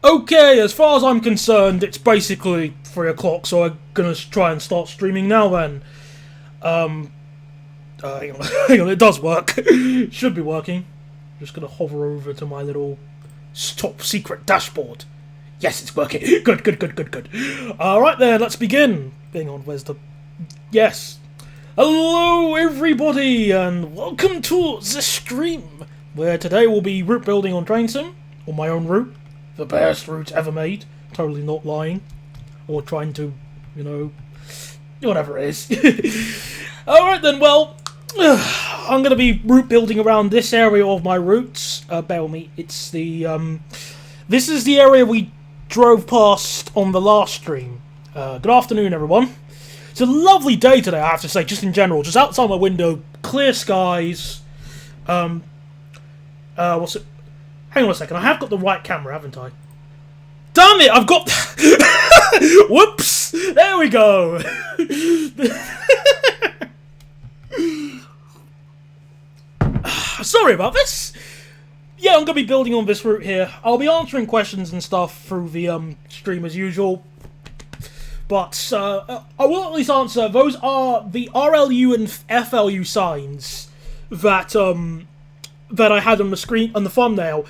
Okay, as far as I'm concerned, it's basically 3 o'clock, so I'm gonna try and start streaming now then. Hang on, hang on, it does work. Should be working. Just gonna hover over to my little top secret dashboard. Yes, it's working. Good, good, good, good, good. Alright then, let's begin. Hang on, where's the... Yes. Hello everybody, and welcome to the stream, where today we'll be route building on Train Sim, on my own route. The best route ever made. Totally not lying. Or trying to, you know, whatever it is. Alright then, well, I'm going to be route building around this area of my routes. Bear with me, it's the, this is the area we drove past on the last stream. Good afternoon, everyone. It's a lovely day today, I have to say, just in general. Just outside my window, clear skies. What's it? Hang on a second, I have got the right camera, haven't I? Damn it, I've got... Whoops! There we go! Sorry about this! Yeah, I'm going to be building on this route here. I'll be answering questions and stuff through the stream as usual. But I will at least answer. Those are the RLU and FLU signs that that I had on the screen, on the thumbnail.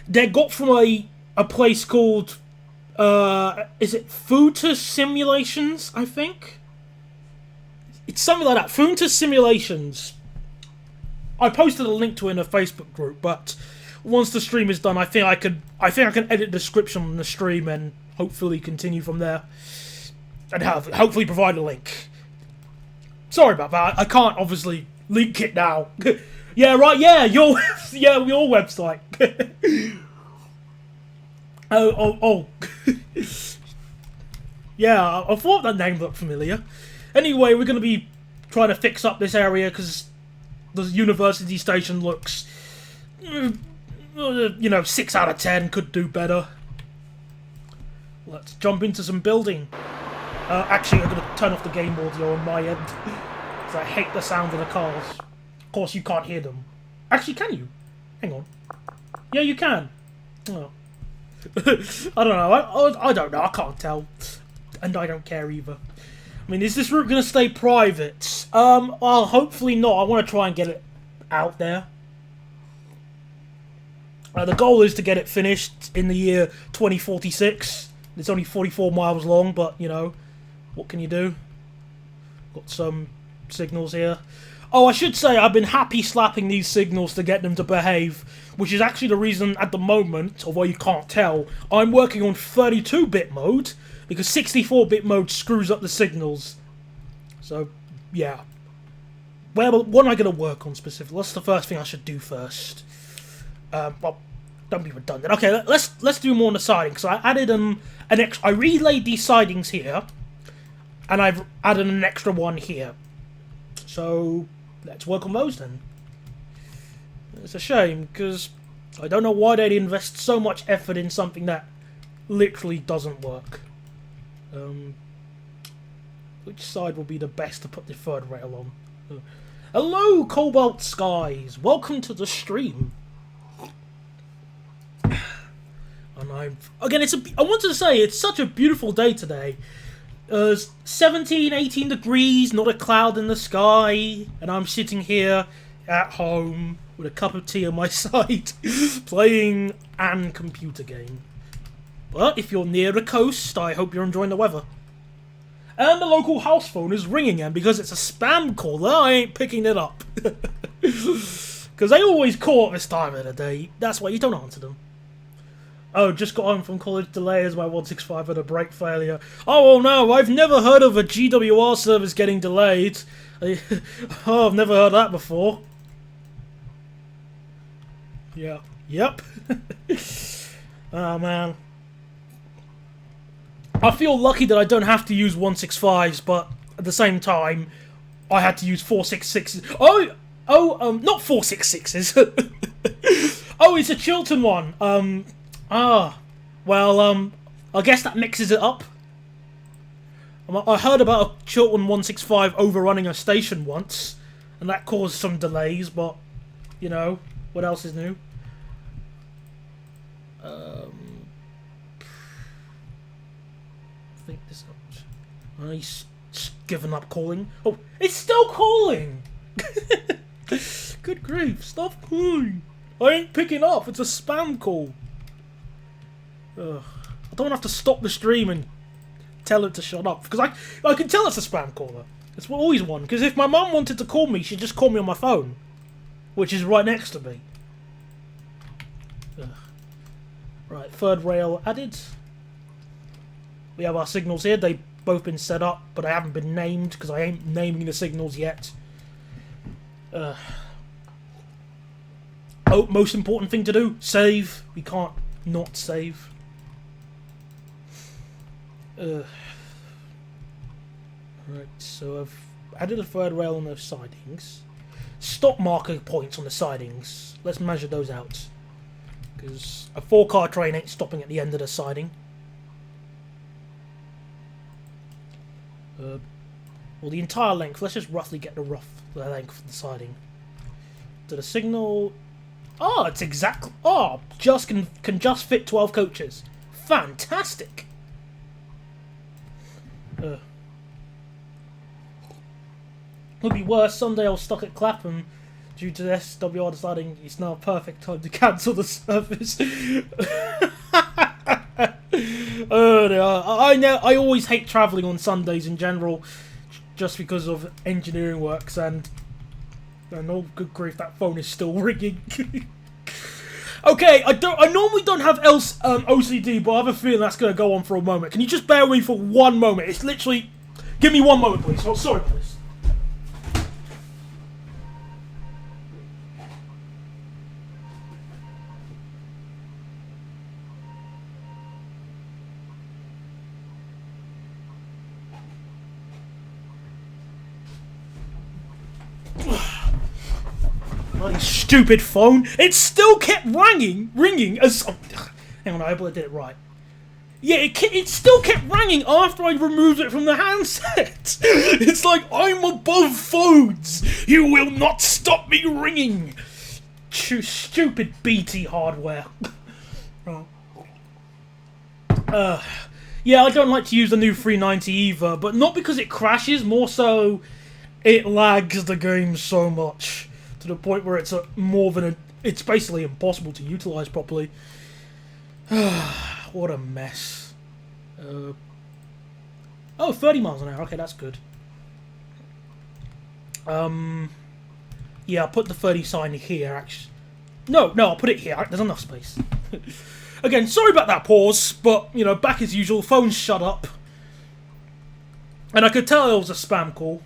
They got from a place called is it Futa Simulations, I think? It's something like that. Futa Simulations. I posted a link to it in a Facebook group, but once the stream is done, I think I can edit the description on the stream and hopefully continue from there. And hopefully provide a link. Sorry about that. I can't obviously link it now. Yeah, right. Yeah, your website. oh. Yeah, I thought that name looked familiar. Anyway, we're going to be trying to fix up this area because the university station looks, 6 out of 10. Could do better. Let's jump into some building. Actually, I'm going to turn off the game audio on my end, because I hate the sound of the cars. Of course, you can't hear them. Actually, can you? Hang on. Yeah, you can. Oh. I don't know. I don't know. I can't tell. And I don't care either. I mean, is this route going to stay private? Well, hopefully not. I want to try and get it out there. The goal is to get it finished in the year 2046. It's only 44 miles long, but, you know, what can you do? Got some signals here. Oh, I should say I've been happy slapping these signals to get them to behave, which is actually the reason at the moment, although you can't tell, I'm working on 32-bit mode, because 64-bit mode screws up the signals. So, yeah. Well, what am I going to work on specifically? What's the first thing I should do first? Well, don't be redundant. Okay, let's do more on the siding, because I added an extra... I relayed these sidings here, and I've added an extra one here. So, let's work on those then. It's a shame, because I don't know why they'd invest so much effort in something that literally doesn't work. Which side will be the best to put the third rail on? Hello, Cobalt Skies! Welcome to the stream. And I wanted to say, it's such a beautiful day today. 17, 18 degrees, not a cloud in the sky, and I'm sitting here at home with a cup of tea on my side, playing an computer game. But if you're near the coast, I hope you're enjoying the weather. And the local house phone is ringing, and because it's a spam caller, I ain't picking it up. Because they always call at this time of the day, that's why you don't answer them. Oh, just got home from college, delay as my 165 had a brake failure. Oh no, I've never heard of a GWR service getting delayed. Oh, I've never heard that before. Yeah. Yep. Oh man. I feel lucky that I don't have to use 165s, but at the same time, I had to use 466s. Not 466s. Oh, it's a Chiltern one. Well, I guess that mixes it up. I heard about a Chiltern 165 overrunning a station once, and that caused some delays, but, you know, what else is new? think this. He's given up calling. Oh, it's still calling. Good grief! Stop calling. I ain't picking up. It's a spam call. Ugh. I don't have to stop the stream and tell it to shut up because I can tell it's a spam caller. It's always one. Because if my mum wanted to call me, she'd just call me on my phone, which is right next to me. Ugh. Right, third rail added. We have our signals here. They've both been set up, but I haven't been named because I ain't naming the signals yet. Oh, most important thing to do: save. We can't not save. Right, so I've added a third rail on those sidings. Stop marker points on the sidings. Let's measure those out. Because a 4-car train ain't stopping at the end of the siding. Well, the entire length. Let's just roughly get the length of the siding. To the signal. Oh, it's exactly. Oh, just can just fit 12 coaches. Fantastic. Would be worse. Sunday I was stuck at Clapham due to the SWR deciding it's now a perfect time to cancel the service. Oh no, I know. I always hate travelling on Sundays in general, just because of engineering works and oh good grief, that phone is still ringing. Okay, I normally don't have OCD, but I have a feeling that's going to go on for a moment. Can you just bear with me for one moment? It's literally... Give me one moment, please. Oh, sorry about this. Bloody stupid phone. It still kept ringing as... Oh, hang on, I hope I did it right. Yeah, it still kept ringing after I removed it from the handset. It's like, I'm above phones. You will not stop me ringing. Stupid BT hardware. Yeah, I don't like to use the new 390 either, but not because it crashes, more so it lags the game so much. To the point where it's it's basically impossible to utilize properly. What a mess. Oh, 30 miles an hour. Okay, that's good. Yeah, I'll put the 30 sign here, actually. No, I'll put it here. There's enough space. Again, sorry about that pause, but, you know, back as usual, phone's shut up. And I could tell it was a spam call.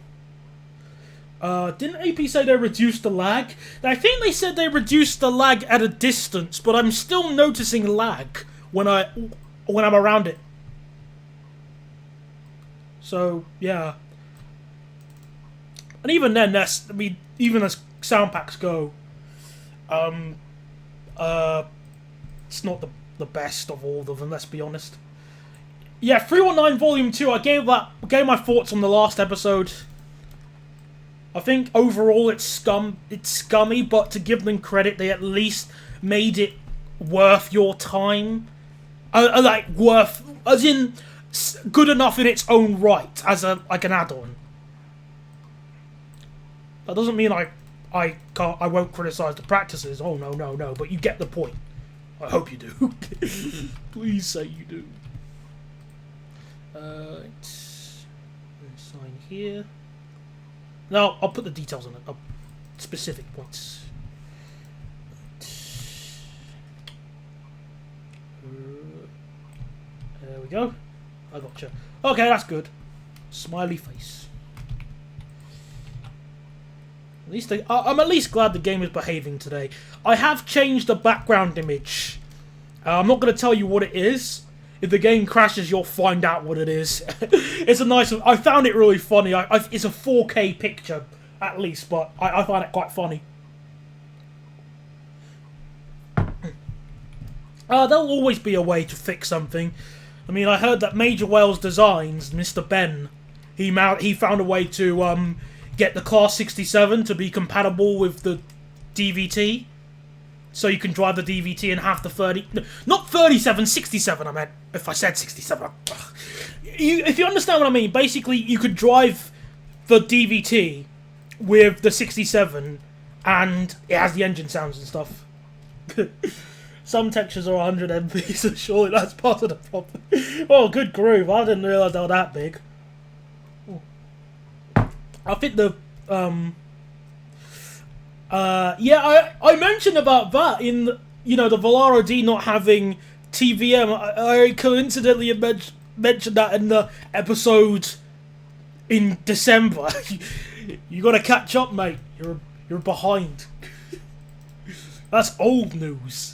Didn't AP say they reduced the lag? I think they said they reduced the lag at a distance, but I'm still noticing lag when I'm around it. So, yeah. And even then, even as sound packs go, it's not the best of all of them, let's be honest. Yeah, 319 Volume 2, I gave my thoughts on the last episode. I think overall it's scummy, but to give them credit, they at least made it worth your time. Like worth, as in good enough in its own right, as an add-on. That doesn't mean I won't criticize the practices. Oh no, but you get the point. I hope you do. Please say you do. Sign here. Now, I'll put the details on it. Specific points. There we go. I gotcha. Okay, that's good. Smiley face. At least I'm at least glad the game is behaving today. I have changed the background image. I'm not going to tell you what it is. If the game crashes, you'll find out what it is. It's a nice... I found it really funny. It's a 4K picture, at least, but I find it quite funny. There'll always be a way to fix something. I mean, I heard that Major Wales Designs, Mr. Ben, he found a way to get the Class 67 to be compatible with the DVT. So you can drive the DVT and have the 30... No, not 37, 67 I meant. If I said 67... if you understand what I mean, basically you could drive the DVT with the 67 and it has the engine sounds and stuff. Some textures are 100 MP, so surely that's part of the problem. Oh, good groove. I didn't realise they were that big. I think the... yeah, I mentioned about that in, you know, the Volaro D not having TVM. I coincidentally mentioned that in the episode in December. You gotta catch up, mate. You're behind. That's old news.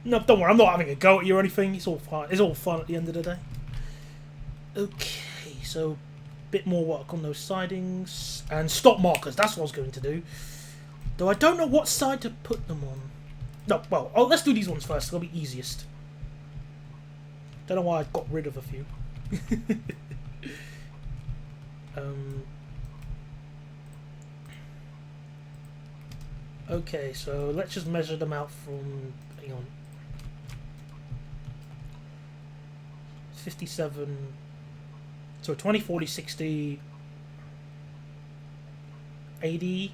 No, don't worry. I'm not having a go at you or anything. It's all fun. It's all fun at the end of the day. Okay, so bit more work on those sidings and stop markers. That's what I was going to do. Though I don't know what side to put them on. No, well, let's do these ones first. It'll be easiest. Don't know why I got rid of a few. Okay, so let's just measure them out from, hang on, 57, so 20, 40, 60, 80,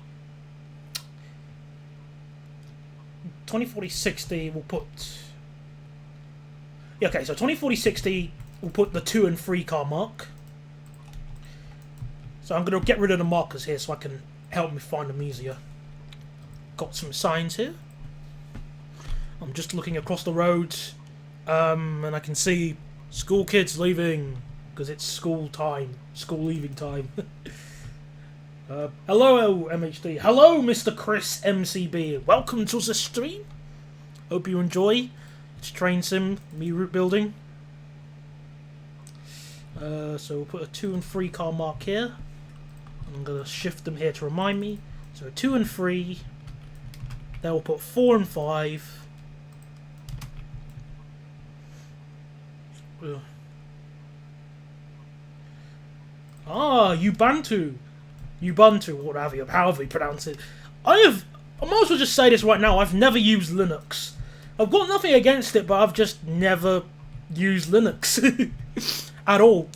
20, 40, 60, we'll put, yeah, okay, so 20, 40, 60, we'll put the 2 and 3 car mark. So I'm going to get rid of the markers here so I can help me find them easier. Got some signs here. I'm just looking across the road, and I can see school kids leaving because it's school time, school leaving time. Hello, MHD. Hello, Mr. Chris MCB. Welcome to the stream. Hope you enjoy. It's Train Sim, me route building. So we'll put a 2 and 3 car mark here. I'm gonna shift them here to remind me. So 2 and 3. Then we'll put 4 and 5. Ugh. Ah, Ubuntu, whatever, however you pronounce it. I might as well just say this right now. I've never used Linux. I've got nothing against it, but I've just never used Linux at all.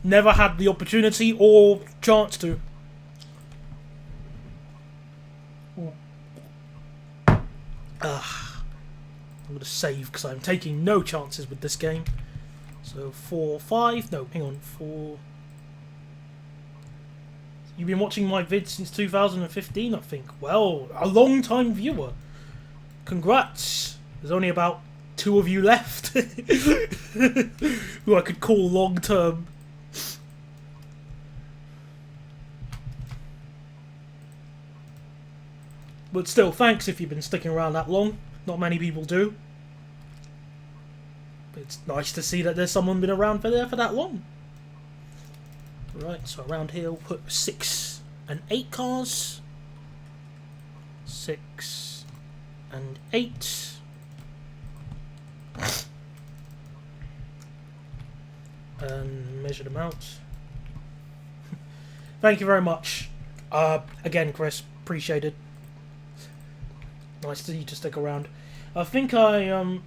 Never had the opportunity or chance to. I'm going to save because I'm taking no chances with this game. So 4, 5, no, hang on, 4. You've been watching my vids since 2015, I think. Well, a long time viewer. Congrats. There's only about 2 of you left who I could call long term. But still, thanks if you've been sticking around that long. Not many people do. But it's nice to see that there's someone been around for that long. Right, so around here we'll put 6 and 8 cars. 6 and 8. And measure them out. Thank you very much. Again, Chris, appreciate it. Nice to you to stick around. I think I'm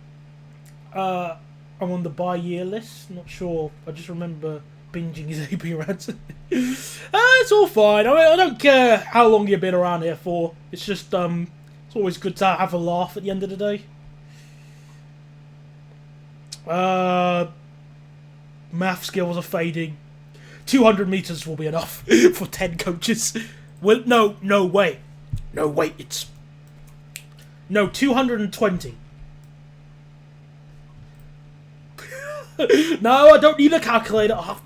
on the by-year list. Not sure. I just remember binging his AP rants. It's all fine. I don't care how long you've been around here for. It's just it's always good to have a laugh at the end of the day. Math skills are fading. 200 meters will be enough for 10 coaches. Well, no, wait, it's. No, 220. No, I don't need a calculator. Oh,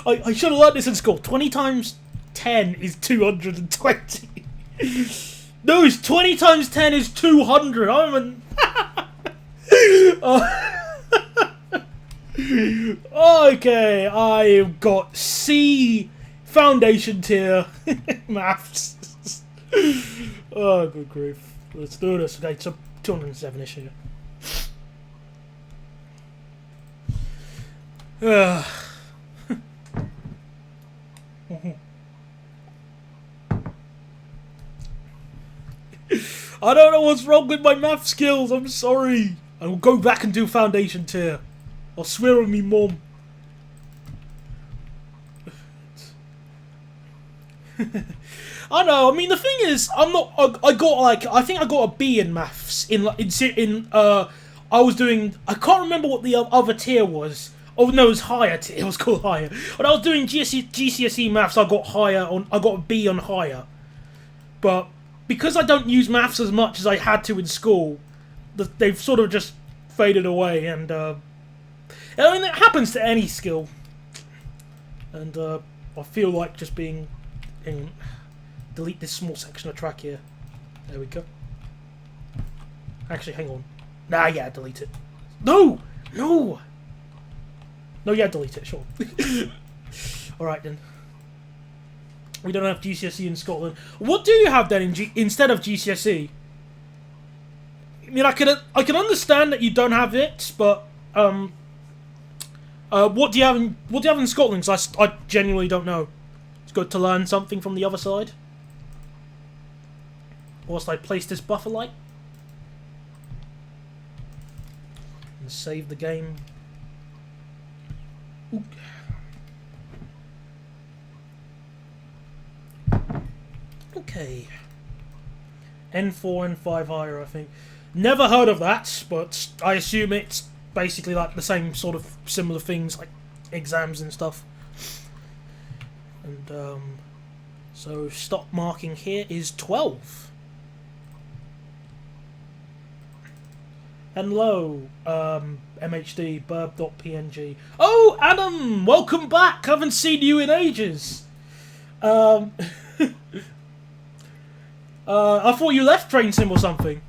I should have learned this in school. 20 times 10 is 220. No, it's 20 times 10 is 200. I'm an... Okay, I've got C foundation tier maths. Oh, good grief. Let's do this. Okay, so 207-ish here. I don't know what's wrong with my math skills. I'm sorry. I will go back and do foundation tier. I swear on me mum. I know. I mean, the thing is, I'm not. I got like. I think I got a B in maths. I was doing. I can't remember what the other tier was. Oh no, it was higher tier. It was called higher. When I was doing GCSE maths, I got higher on. I got a B on higher. But because I don't use maths as much as I had to in school, they've sort of just faded away. And I mean, it happens to any skill. And I feel like just being. Delete this small section of track here. There we go. Actually, hang on. Nah, yeah, delete it. No! No! No, yeah, delete it, sure. Alright then. We don't have GCSE in Scotland. What do you have then instead of GCSE? I mean, I can understand that you don't have it, but what do you have in Scotland? 'Cause I genuinely don't know. It's good to learn something from the other side. Whilst I place this buffer light. And save the game. Ooh. Okay. N4, N5 higher, I think. Never heard of that, but I assume it's basically like the same sort of similar things, like exams and stuff. And so stop marking here is 12. Hello, MHD, burb.png. Oh, Adam, welcome back. Haven't seen you in ages. I thought you left Train Sim or something.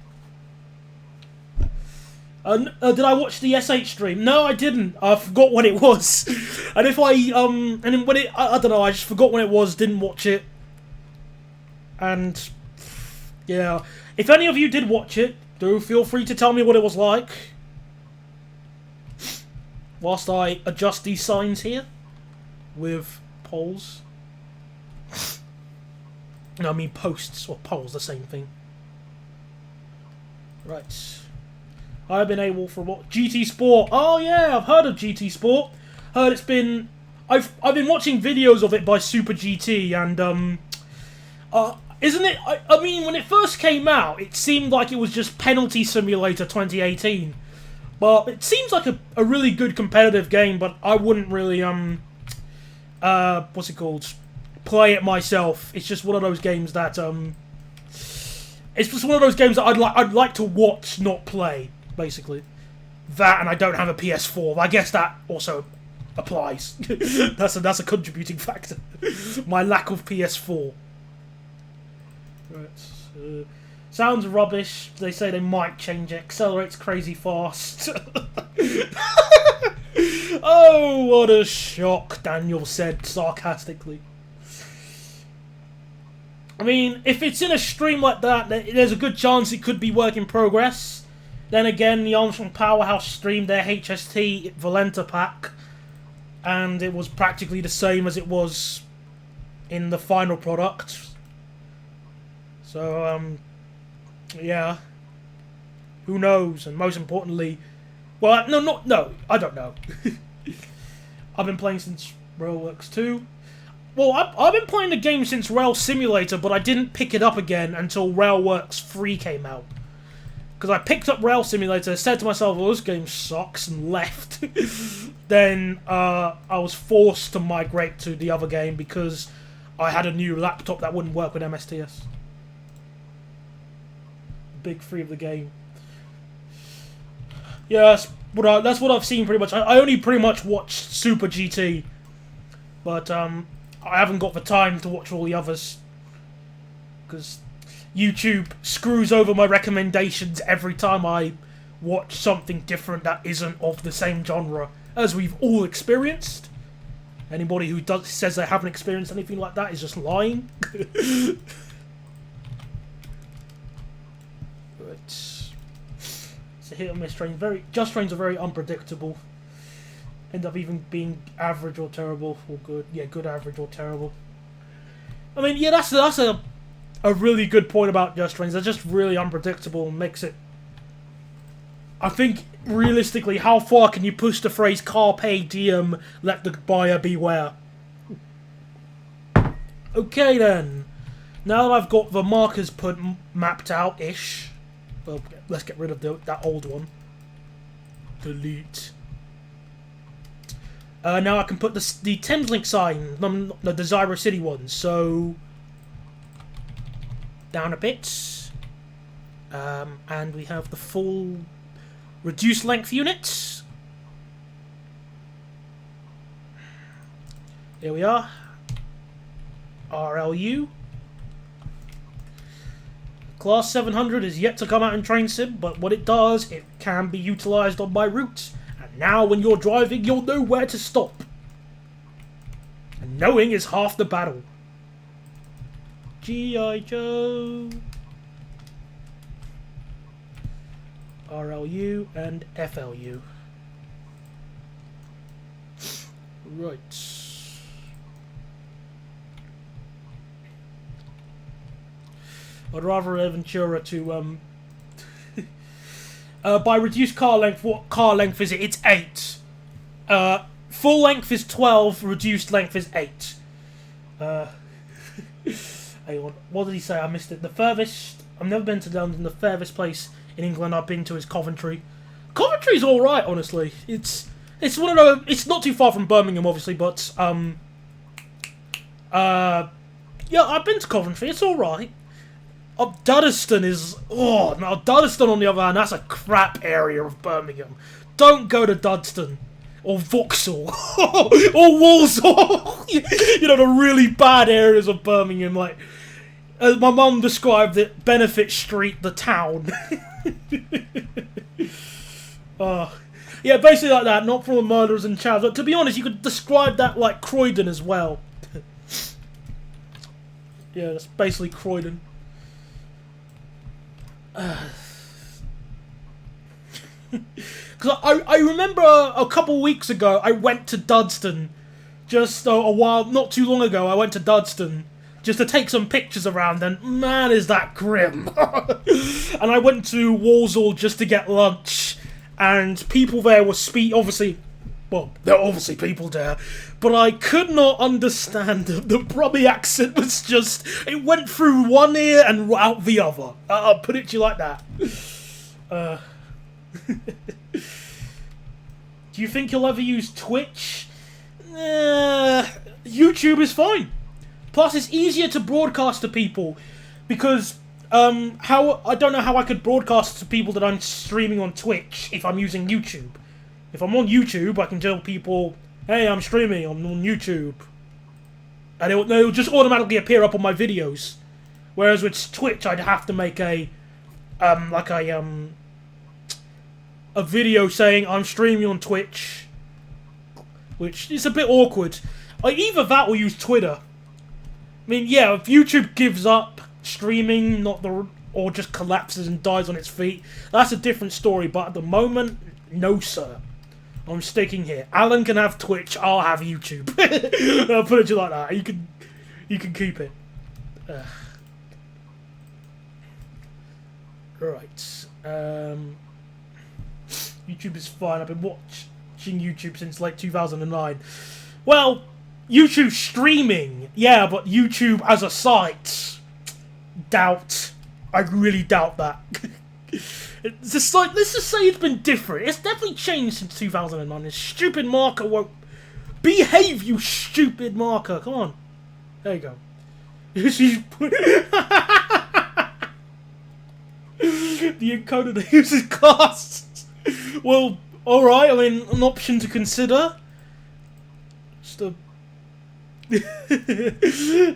Did I watch the SH stream? No, I didn't. I forgot what it was. And if I, and when it, I don't know, I just forgot when it was, didn't watch it. And, yeah. If any of you did watch it, do feel free to tell me what it was like. Whilst I adjust these signs here. With polls. No, I mean posts or polls, the same thing. Right. I've been able for what? GT Sport. Oh yeah, I've heard of GT Sport. Heard it's been. I've been watching videos of it by Super GT and isn't it? I mean, when it first came out, it seemed like it was just Penalty Simulator 2018. But it seems like a really good competitive game. But I wouldn't really what's it called? Play it myself. It's just one of those games that it's just one of those games that I'd like to watch, not play. Basically, that, and I don't have a PS4. I guess that also applies. that's a contributing factor. My lack of PS4. Right. Sounds rubbish. They say they might change it. Accelerates crazy fast. Oh, what a shock! Daniel said sarcastically. I mean, if it's in a stream like that, there's a good chance it could be work in progress. Then again, the Armstrong Powerhouse streamed their HST Valenta pack, and it was practically the same as it was in the final product. So, yeah. Who knows? And most importantly, well, no, I don't know. I've been playing since Railworks 2. Well, I've been playing the game since Rail Simulator, but I didn't pick it up again until Railworks 3 came out. Because I picked up Rail Simulator, said to myself, well, this game sucks, and left. Then I was forced to migrate to the other game because I had a new laptop that wouldn't work with MSTS. Big 3 of the game. Yeah, that's what I've seen pretty much. I only pretty much watched Super GT. But I haven't got the time to watch all the others. Because YouTube screws over my recommendations every time I watch something different that isn't of the same genre as we've all experienced. Anybody who says they haven't experienced anything like that is just lying. It's a hit or miss train. Just trains are very unpredictable. End up even being average or terrible or good. Yeah, good, average or terrible. I mean, yeah, that's a really good point about Just Trains. They're just really unpredictable and makes it I think, realistically, how far can you push the phrase carpe diem, let the buyer beware? Okay then. Now that I've got the markers mapped out-ish, well, let's get rid of that old one. Delete. Now I can put the Thameslink sign, the Desirous City one, so... Down a bit. And we have the full reduced length units. Here we are. RLU. Class 700 is yet to come out in Train Sim, but what it does, it can be utilised on my route. And now when you're driving, you'll know where to stop. And knowing is half the battle. G.I. Joe. RLU and FLU. Right. I'd rather a Ventura to, by reduced car length, what car length is it? It's 8. Full length is 12, reduced length is 8. Hang on, what did he say? I missed it. The furthest, I've never been to London, the furthest place in England I've been to is Coventry. Coventry's alright, honestly. It's one of those, it's not too far from Birmingham, obviously, but, yeah, I've been to Coventry, it's alright. Duddeston is... Oh, now Duddeston, on the other hand, that's a crap area of Birmingham. Don't go to Duddeston. Or Vauxhall. Or Walsall. You know, the really bad areas of Birmingham. Like, as my mum described it, Benefit Street, the town. Yeah, basically like that. Not full of murderers and chavs. But to be honest, you could describe that like Croydon as well. Yeah, that's basically Croydon. Because I remember a couple weeks ago I went to Dudston, just a while, not too long ago I went to Dudston just to take some pictures around, and man is that grim. And I went to Walsall just to get lunch, and people there were obviously, well, there are obviously people there, but I could not understand the Brummie accent. Was just, it went through one ear and out the other. I'll put it to you like that. Do you think you'll ever use Twitch? YouTube is fine. Plus, it's easier to broadcast to people because I don't know how I could broadcast to people that I'm streaming on Twitch if I'm using YouTube. If I'm on YouTube, I can tell people, hey, I'm streaming, I'm on YouTube. And it'll just automatically appear up on my videos. Whereas with Twitch, I'd have to make a video saying I'm streaming on Twitch, which is a bit awkward. Either that or use Twitter. I mean, yeah, if YouTube gives up streaming, or just collapses and dies on its feet, that's a different story. But at the moment, no sir. I'm sticking here. Alan can have Twitch, I'll have YouTube. I'll put it to you like that. You can keep it. Right. YouTube is fine. I've been watching YouTube since late 2009. Well, YouTube streaming, yeah, but YouTube as a site, doubt. I really doubt that. It's just like, let's just say it's been different. It's definitely changed since 2009. This stupid marker won't behave, you stupid marker. Come on. There you go. The encoder that uses glass. Well, alright, I mean, an option to consider. Just a...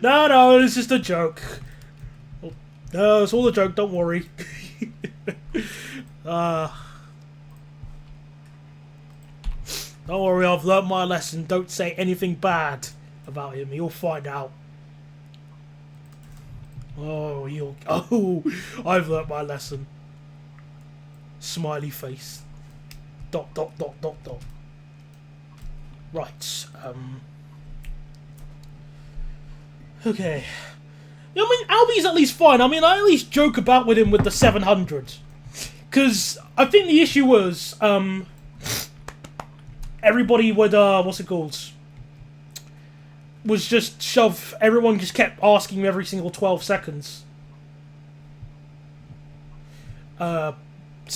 No, it's just a joke. No, it's all a joke, don't worry. Don't worry, I've learnt my lesson. Don't say anything bad about him. You'll find out. Oh, I've learnt my lesson. Smiley face. ... Right. Okay. I mean, Albie's at least fine. I mean, I at least joke about with him with the 700. Because I think the issue was, everybody would, what's it called? Was just shove. Everyone just kept asking me every single 12 seconds. So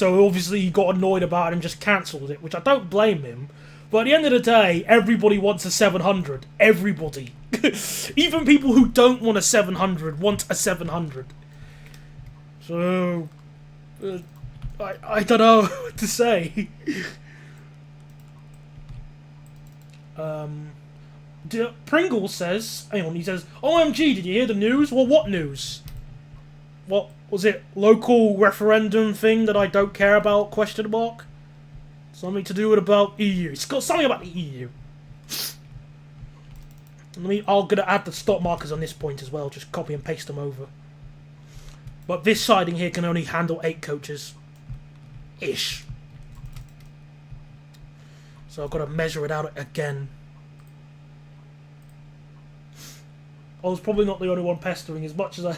obviously he got annoyed about it and just cancelled it, which I don't blame him. But at the end of the day, everybody wants a 700. Everybody. Even people who don't want a 700 want a 700. So, I don't know what to say. Pringle says, hang on, he says, OMG, did you hear the news? Well, what news? What was it? Local referendum thing that I don't care about? Question mark. Something to do with about EU. It's got something about the EU. I'm gonna add the stop markers on this point as well. Just copy and paste them over. But this siding here can only handle 8 coaches. Ish. So I've got to measure it out again. I was probably not the only one pestering as much as I...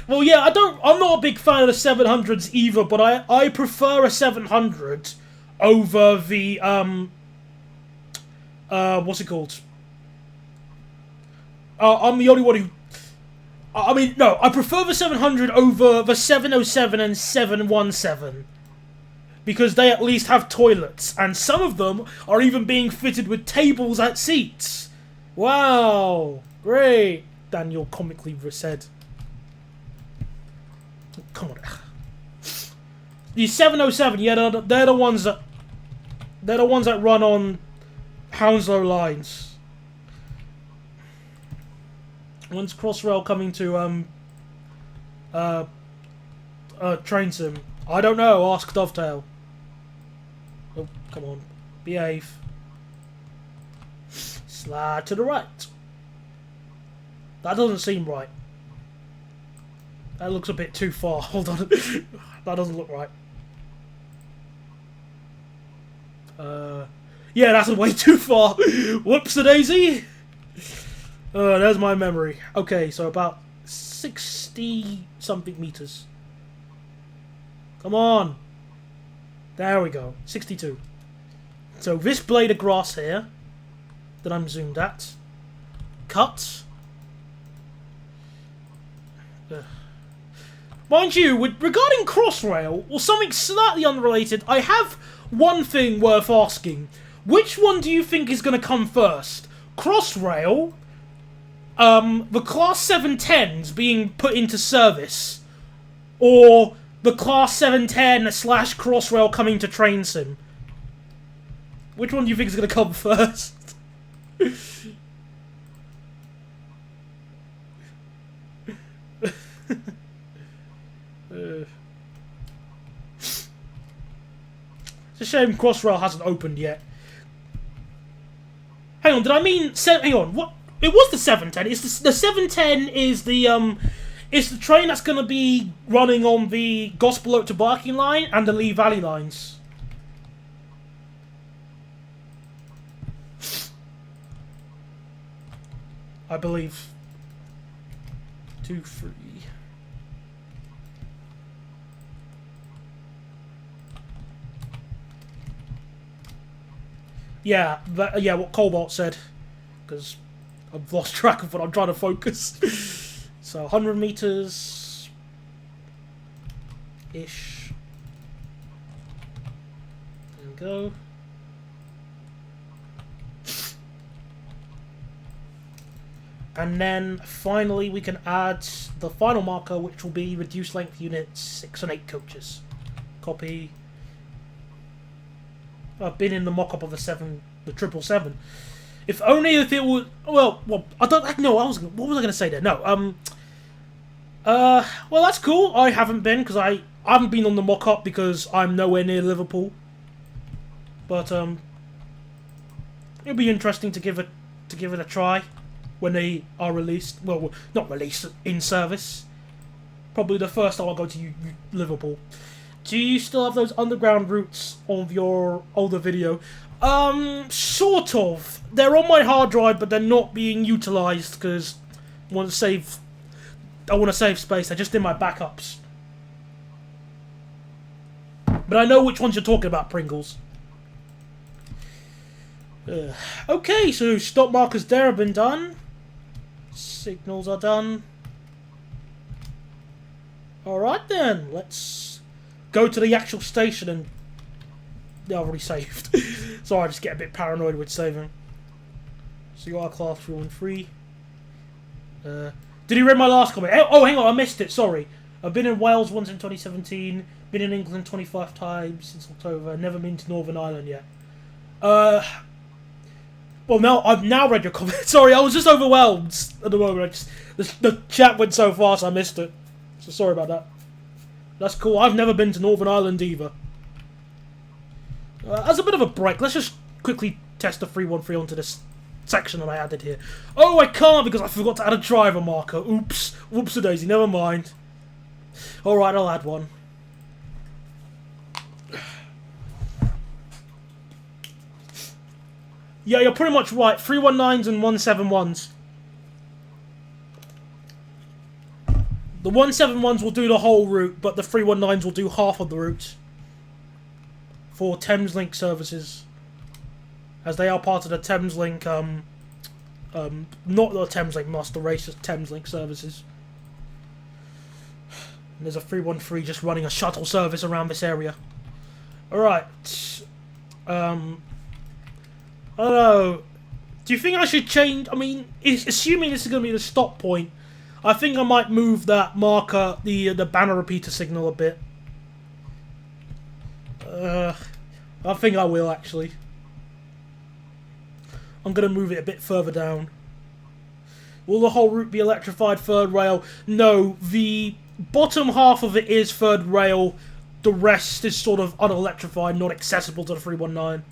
Well, yeah, I'm not a big fan of the 700s either, but I prefer a 700 over the, what's it called? I'm the only one who... I mean, no, I prefer the 700 over the 707 and 717. Because they at least have toilets, and some of them are even being fitted with tables at seats. Wow, great, Daniel comically said. Come on. The 707, yeah, they're the ones that run on Hounslow lines. When's Crossrail coming to train sim? I don't know. Ask Dovetail. Oh, come on, behave. Slide to the right. That doesn't seem right. That looks a bit too far. Hold on. That doesn't look right. Yeah, that's way too far. Whoops-a-daisy. There's my memory. Okay, so about 60-something meters. Come on. There we go. 62. So this blade of grass here that I'm zoomed at. Cut. Mind you, regarding Crossrail, or something slightly unrelated, I have one thing worth asking. Which one do you think is going to come first? Crossrail, the Class 710s being put into service, or the Class 710 / Crossrail coming to train sim? Which one do you think is going to come first? It's a shame Crossrail hasn't opened yet. Hang on, did I mean... Hang on, what? It was the 710. It's the 710 is the it's the train that's going to be running on the Gospel Oak to Barking line and the Lee Valley lines. I believe. 2, 3... Yeah, yeah, what Cobalt said, because I've lost track of what I'm trying to focus. So 100 meters ish. There we go. And then finally we can add the final marker, which will be reduced length units 6 and 8 coaches. Copy. I've been in the mock-up of the 777. If only if it was... Well, I don't know. What was I going to say there? No, well, that's cool. I haven't been, because I haven't been on the mock-up because I'm nowhere near Liverpool. But, it'll be interesting to give it a try when they are released. Well, not released, in service. Probably the first time I'll go to Liverpool. Do you still have those underground routes of your older video? Sort of. They're on my hard drive, but they're not being utilised because I want to save space. They're just in my backups. But I know which ones you're talking about, Pringles. Okay, so stop markers there have been done. Signals are done. Alright then, let's go to the actual station and... Yeah, I've already saved. Sorry, I just get a bit paranoid with saving. So you are class 313. Did you read my last comment? Oh, hang on, I missed it, sorry. I've been in Wales once in 2017, been in England 25 times since October, never been to Northern Ireland yet. Well, now I've now read your comment. Sorry, I was just overwhelmed at the moment. The chat went so fast I missed it. So sorry about that. That's cool. I've never been to Northern Ireland either. As a bit of a break, let's just quickly test the 313 onto this section that I added here. Oh, I can't because I forgot to add a driver marker. Oops. Whoops-a-daisy. Never mind. Alright, I'll add one. Yeah, you're pretty much right. 319s and 171s. The 171s will do the whole route, but the 319s will do half of the route. For Thameslink services. As they are part of the Thameslink, not the Thameslink Master Race, just Thameslink services. And there's a 313 just running a shuttle service around this area. Alright. I don't know. Do you think I should change... I mean, assuming this is going to be the stop point, I think I might move that marker, the banner repeater signal a bit. I think I will, actually. I'm going to move it a bit further down. Will the whole route be electrified third rail? No, the bottom half of it is third rail. The rest is sort of unelectrified, not accessible to the 319.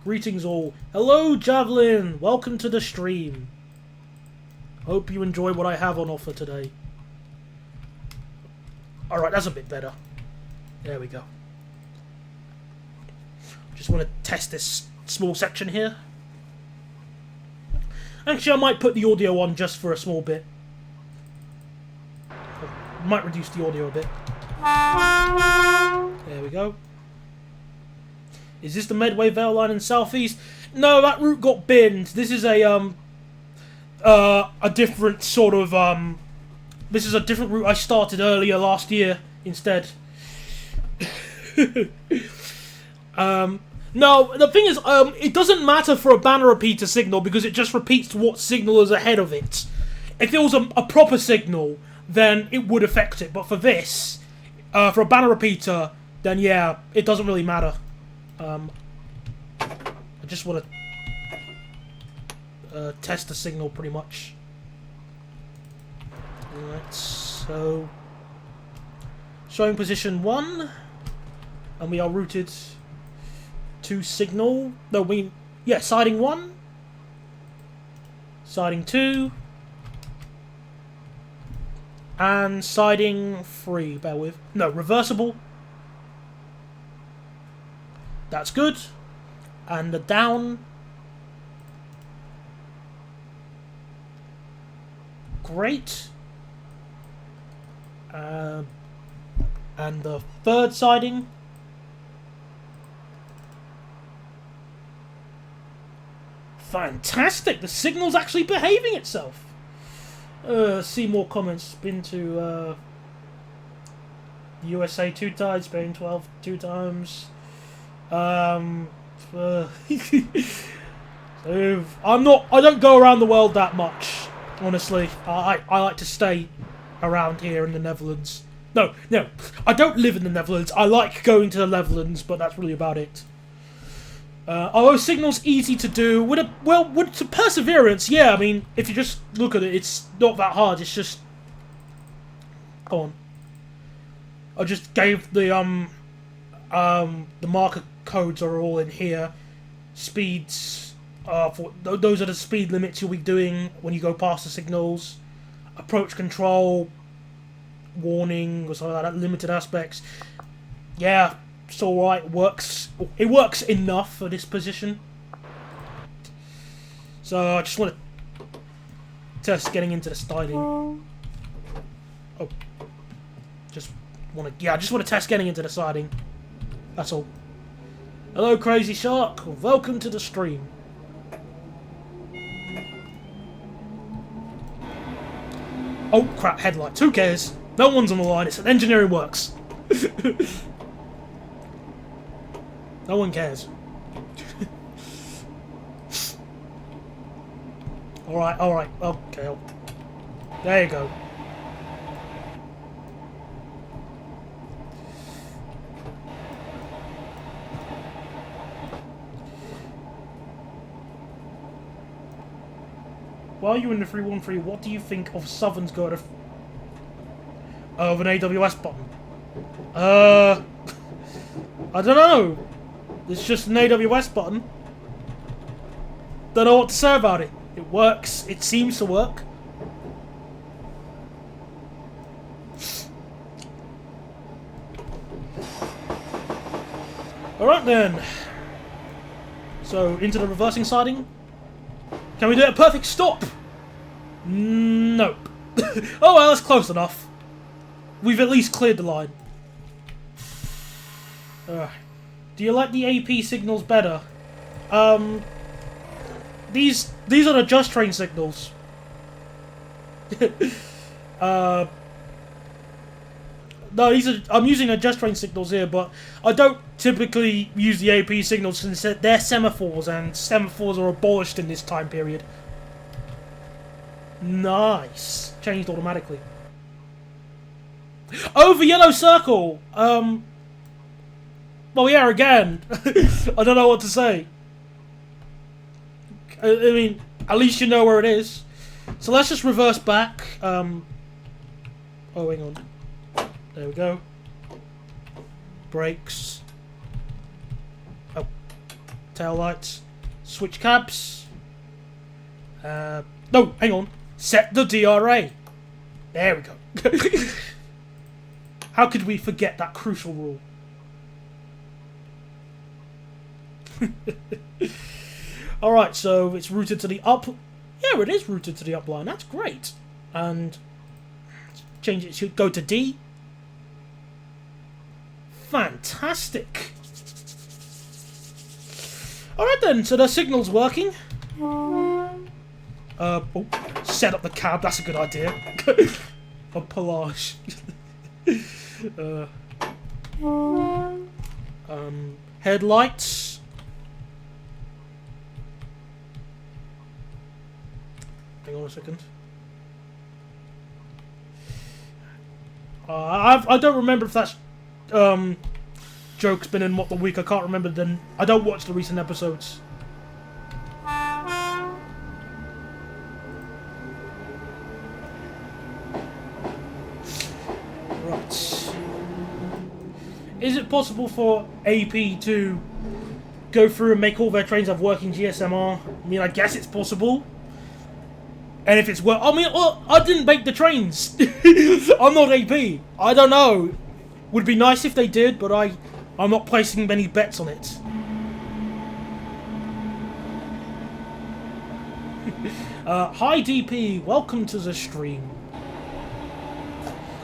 Greetings all. Hello, Javelin. Welcome to the stream. Hope you enjoy what I have on offer today. Alright, that's a bit better. There we go. Just want to test this small section here. Actually, I might put the audio on just for a small bit. I might reduce the audio a bit. There we go. Is this the Medway Vale line in Southeast? No, that route got binned. This is a different sort of this is a different route I started earlier last year instead. No, the thing is, it doesn't matter for a banner repeater signal because it just repeats what signal is ahead of it. If it was a proper signal, then it would affect it. But for this, for a banner repeater, then yeah, it doesn't really matter. I just want to test the signal pretty much. Alright, so showing position 1, and we are routed to signal. No, siding 1, siding 2, and siding 3. Bear with. No, reversible. That's good. And the down. Great. And the third siding. Fantastic! The signal's actually behaving itself. See more comments. Been to USA 2 times, Spain 12 2 times. So I don't go around the world that much, honestly. I like to stay around here in the Netherlands. No, I don't live in the Netherlands. I like going to the Netherlands, but that's really about it. Although signal's easy to do, with perseverance, yeah. I mean, if you just look at it, it's not that hard. It's just, go on. I just gave the marker codes are all in here. Speeds, those are the speed limits you'll be doing when you go past the signals. Approach control, warning, or something like that, limited aspects. Yeah, it's alright, it works enough for this position. So I just want to test getting into the styling. Oh, just want to. Yeah, I just want to test getting into the siding. That's all. Hello, Crazy Shark. Welcome to the stream. Oh crap! Headlights. Who cares? No one's on the line. It's an engineering works. No one cares. Alright, alright. Okay. There you go. While you're in the 313, what do you think of Southern's go of an AWS button? I don't know. It's just an AWS button. Don't know what to say about it. It works. It seems to work. Alright then. So, into the reversing siding. Can we do a perfect stop? Nope. Oh well, that's close enough. We've at least cleared the line. Do you like the AP signals better? These are the just train signals. No, I'm using the just train signals here, but I don't typically use the AP signals since they're semaphores, and semaphores are abolished in this time period. Nice. Changed automatically. Over yellow circle! Well, yeah, again. I don't know what to say. I mean, at least you know where it is. So let's just reverse back. Oh, hang on. There we go. Brakes. Oh. Tail lights. Switch cabs. No, hang on. Set the DRA. There we go. How could we forget that crucial rule? Alright, so it's routed to the up... Yeah, it is routed to the up line. That's great. And... change it to go to D. Fantastic. Alright then, so the signal's working. Oh, set up the cab, that's a good idea. A Pelage. Headlights. Hang on a second. I don't remember if that's joke's been in What the Week. I can't remember. Then I don't watch the recent episodes. Right. Is it possible for AP to go through and make all their trains have working GSMR? I mean, I guess it's possible. And if it's I mean, well, I didn't make the trains. I'm not AP. I don't know. Would be nice if they did, but I'm not placing many bets on it. Hi DP, welcome to the stream.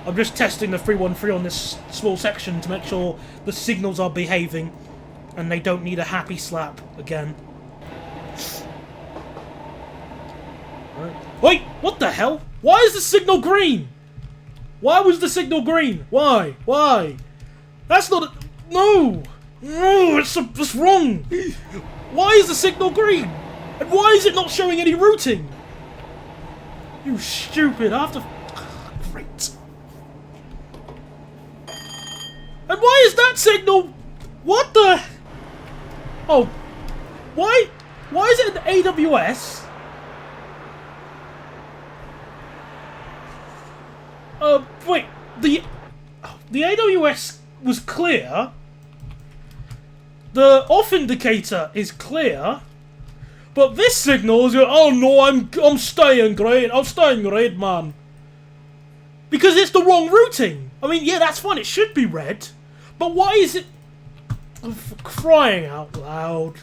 I'm just testing the 313 on this small section to make sure the signals are behaving and they don't need a happy slap again. Right. Wait, what the hell? Why is the signal green? Why was the signal green? Why? Why? That's not a... No! No, it's wrong! Why is the signal green? And why is it not showing any routing? You stupid, I have to... Great. And why is that signal... What the... Oh. Why is it an AWS? Wait, the AWS was clear. The off indicator is clear, but this signal is, oh no, I'm staying green. I'm staying red, man. Because it's the wrong routing. I mean, yeah, that's fine. It should be red, but why is it? Oh, for crying out loud!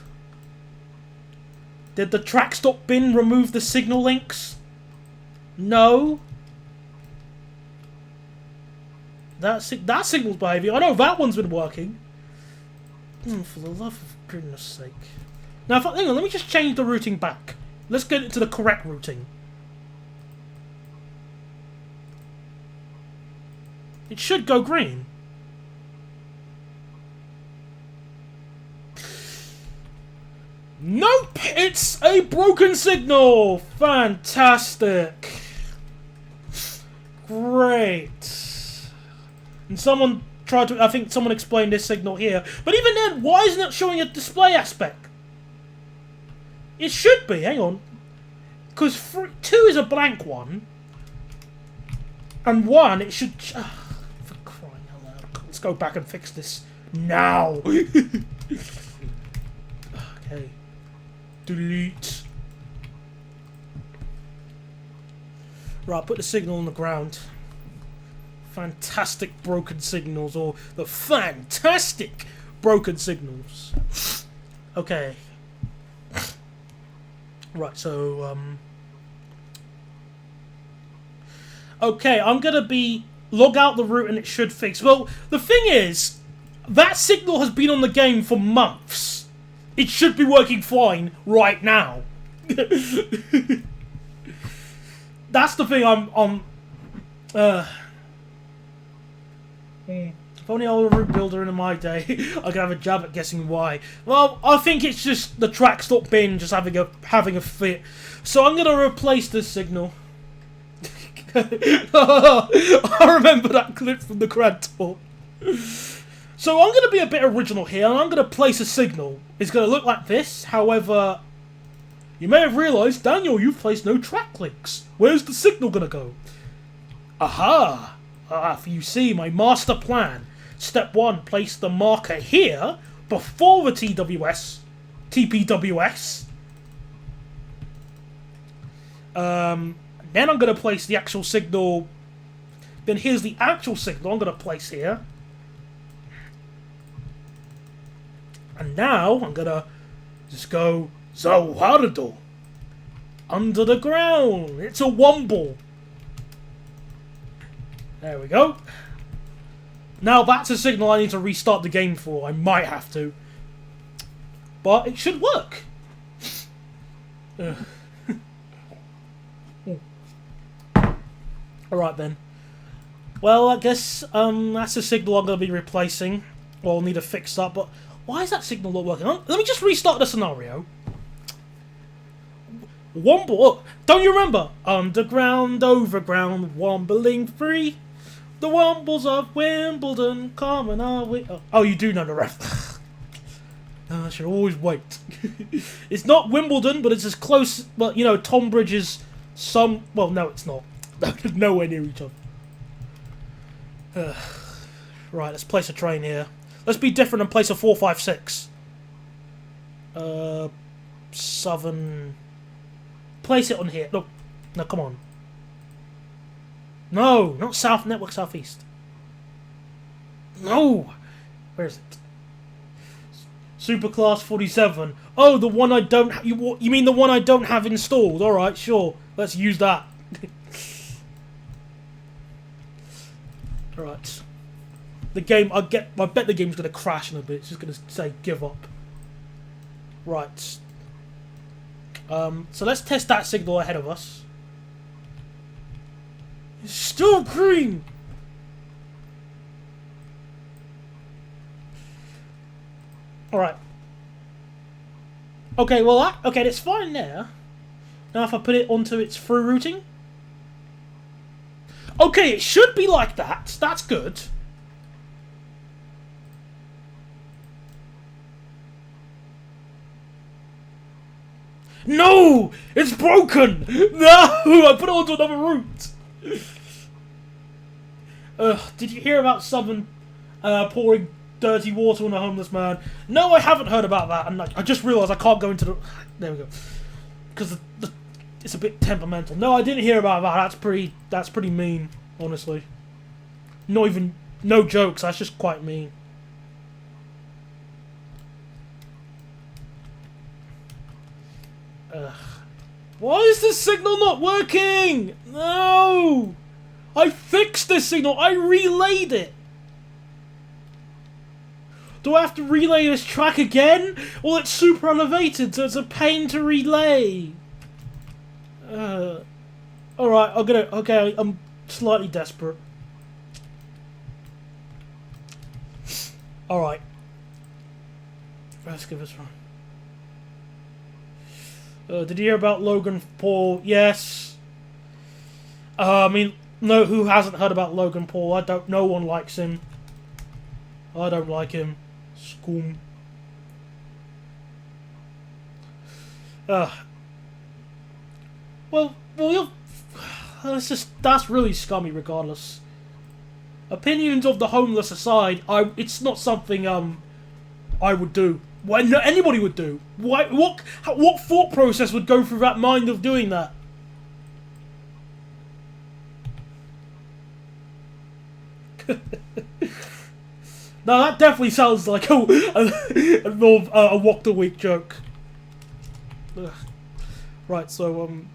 Did the track stop bin remove the signal links? No. That signal's behaving. I know that one's been working. For the love of goodness sake. Now, hang on, let me just change the routing back. Let's get into the correct routing. It should go green. Nope! It's a broken signal! Fantastic! Great. And someone tried to... I think someone explained this signal here. But even then, why isn't it showing a display aspect? It should be, hang on. Because 2 is a blank one. And 1, it should... for crying out loud. Let's go back and fix this now. Okay. Delete. Right, put the signal on the ground. Fantastic broken signals, or the fantastic broken signals. Okay. Right, so, okay, I'm gonna log out the route and it should fix. Well, the thing is, that signal has been on the game for months. It should be working fine right now. That's the thing If only I were a route builder in my day, I could have a jab at guessing why. Well, I think it's just the track stop bin just having a fit. So I'm gonna replace this signal. I remember that clip from the Grand Tour. So I'm gonna be a bit original here, and I'm gonna place a signal. It's gonna look like this. However, you may have realised, Daniel, you've placed no track links. Where's the signal gonna go? Aha! You see my master plan. Step 1, place the marker here before the TPWS. Then I'm going to place the actual signal. Then here's the actual signal I'm going to place here. And now I'm going to just go Zawardo. Under the ground. It's a womble. There we go. Now that's a signal I need to restart the game for. I might have to. But it should work. Alright then. Well, I guess that's a signal I'm going to be replacing. Or I'll need to fix that. But why is that signal not working? Let me just restart the scenario. Womble. Don't you remember? Underground, overground, wombling free. The Wombles of Wimbledon, come and are we... Oh, you do know the ref. I should always wait. It's not Wimbledon, but it's as close... Well, you know, Tonbridge is some... Well, no, it's not. Nowhere near each other. Right, let's place a train here. Let's be different and place a 456. Southern... Place it on here. No, come on. No, not South Network Southeast. No! Where is it? Superclass 47. Oh, the one I don't... You mean the one I don't have installed? Alright, sure. Let's use that. Alright. The game... I bet the game's going to crash in a bit. It's just going to say give up. Right. So let's test that signal ahead of us. It's still green! Alright. Okay, well okay, that's fine there. Now if I put it onto its through routing. Okay, it should be like that. That's good. No! It's broken! No! I put it onto another route! Did you hear about Southern pouring dirty water on a homeless man? No, I haven't heard about that. And I just realised I can't go into the... There we go. Because it's a bit temperamental. No, I didn't hear about that. That's pretty mean, honestly. No jokes. That's just quite mean. Why is this signal not working? No! I fixed this signal. I relayed it. Do I have to relay this track again? Well, it's super elevated, so it's a pain to relay. Alright, I'm gonna... Okay, I'm slightly desperate. Alright. Let's give this one. Did you hear about Logan Paul? Yes. I mean, no, who hasn't heard about Logan Paul? No one likes him. I don't like him. Scum. Well, that's really scummy regardless. Opinions of the homeless aside, it's not something I would do. Well, anybody would do. What thought process would go through that mind of doing that? No, that definitely sounds like a walk the week joke. Ugh. Right, so I'm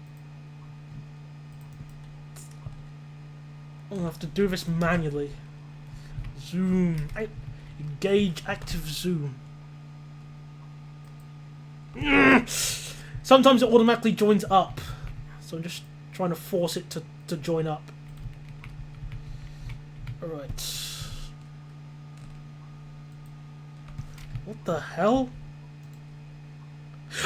gonna have to do this manually. Zoom. Engage active zoom. Sometimes it automatically joins up, so I'm just trying to force it to join up. Alright. What the hell?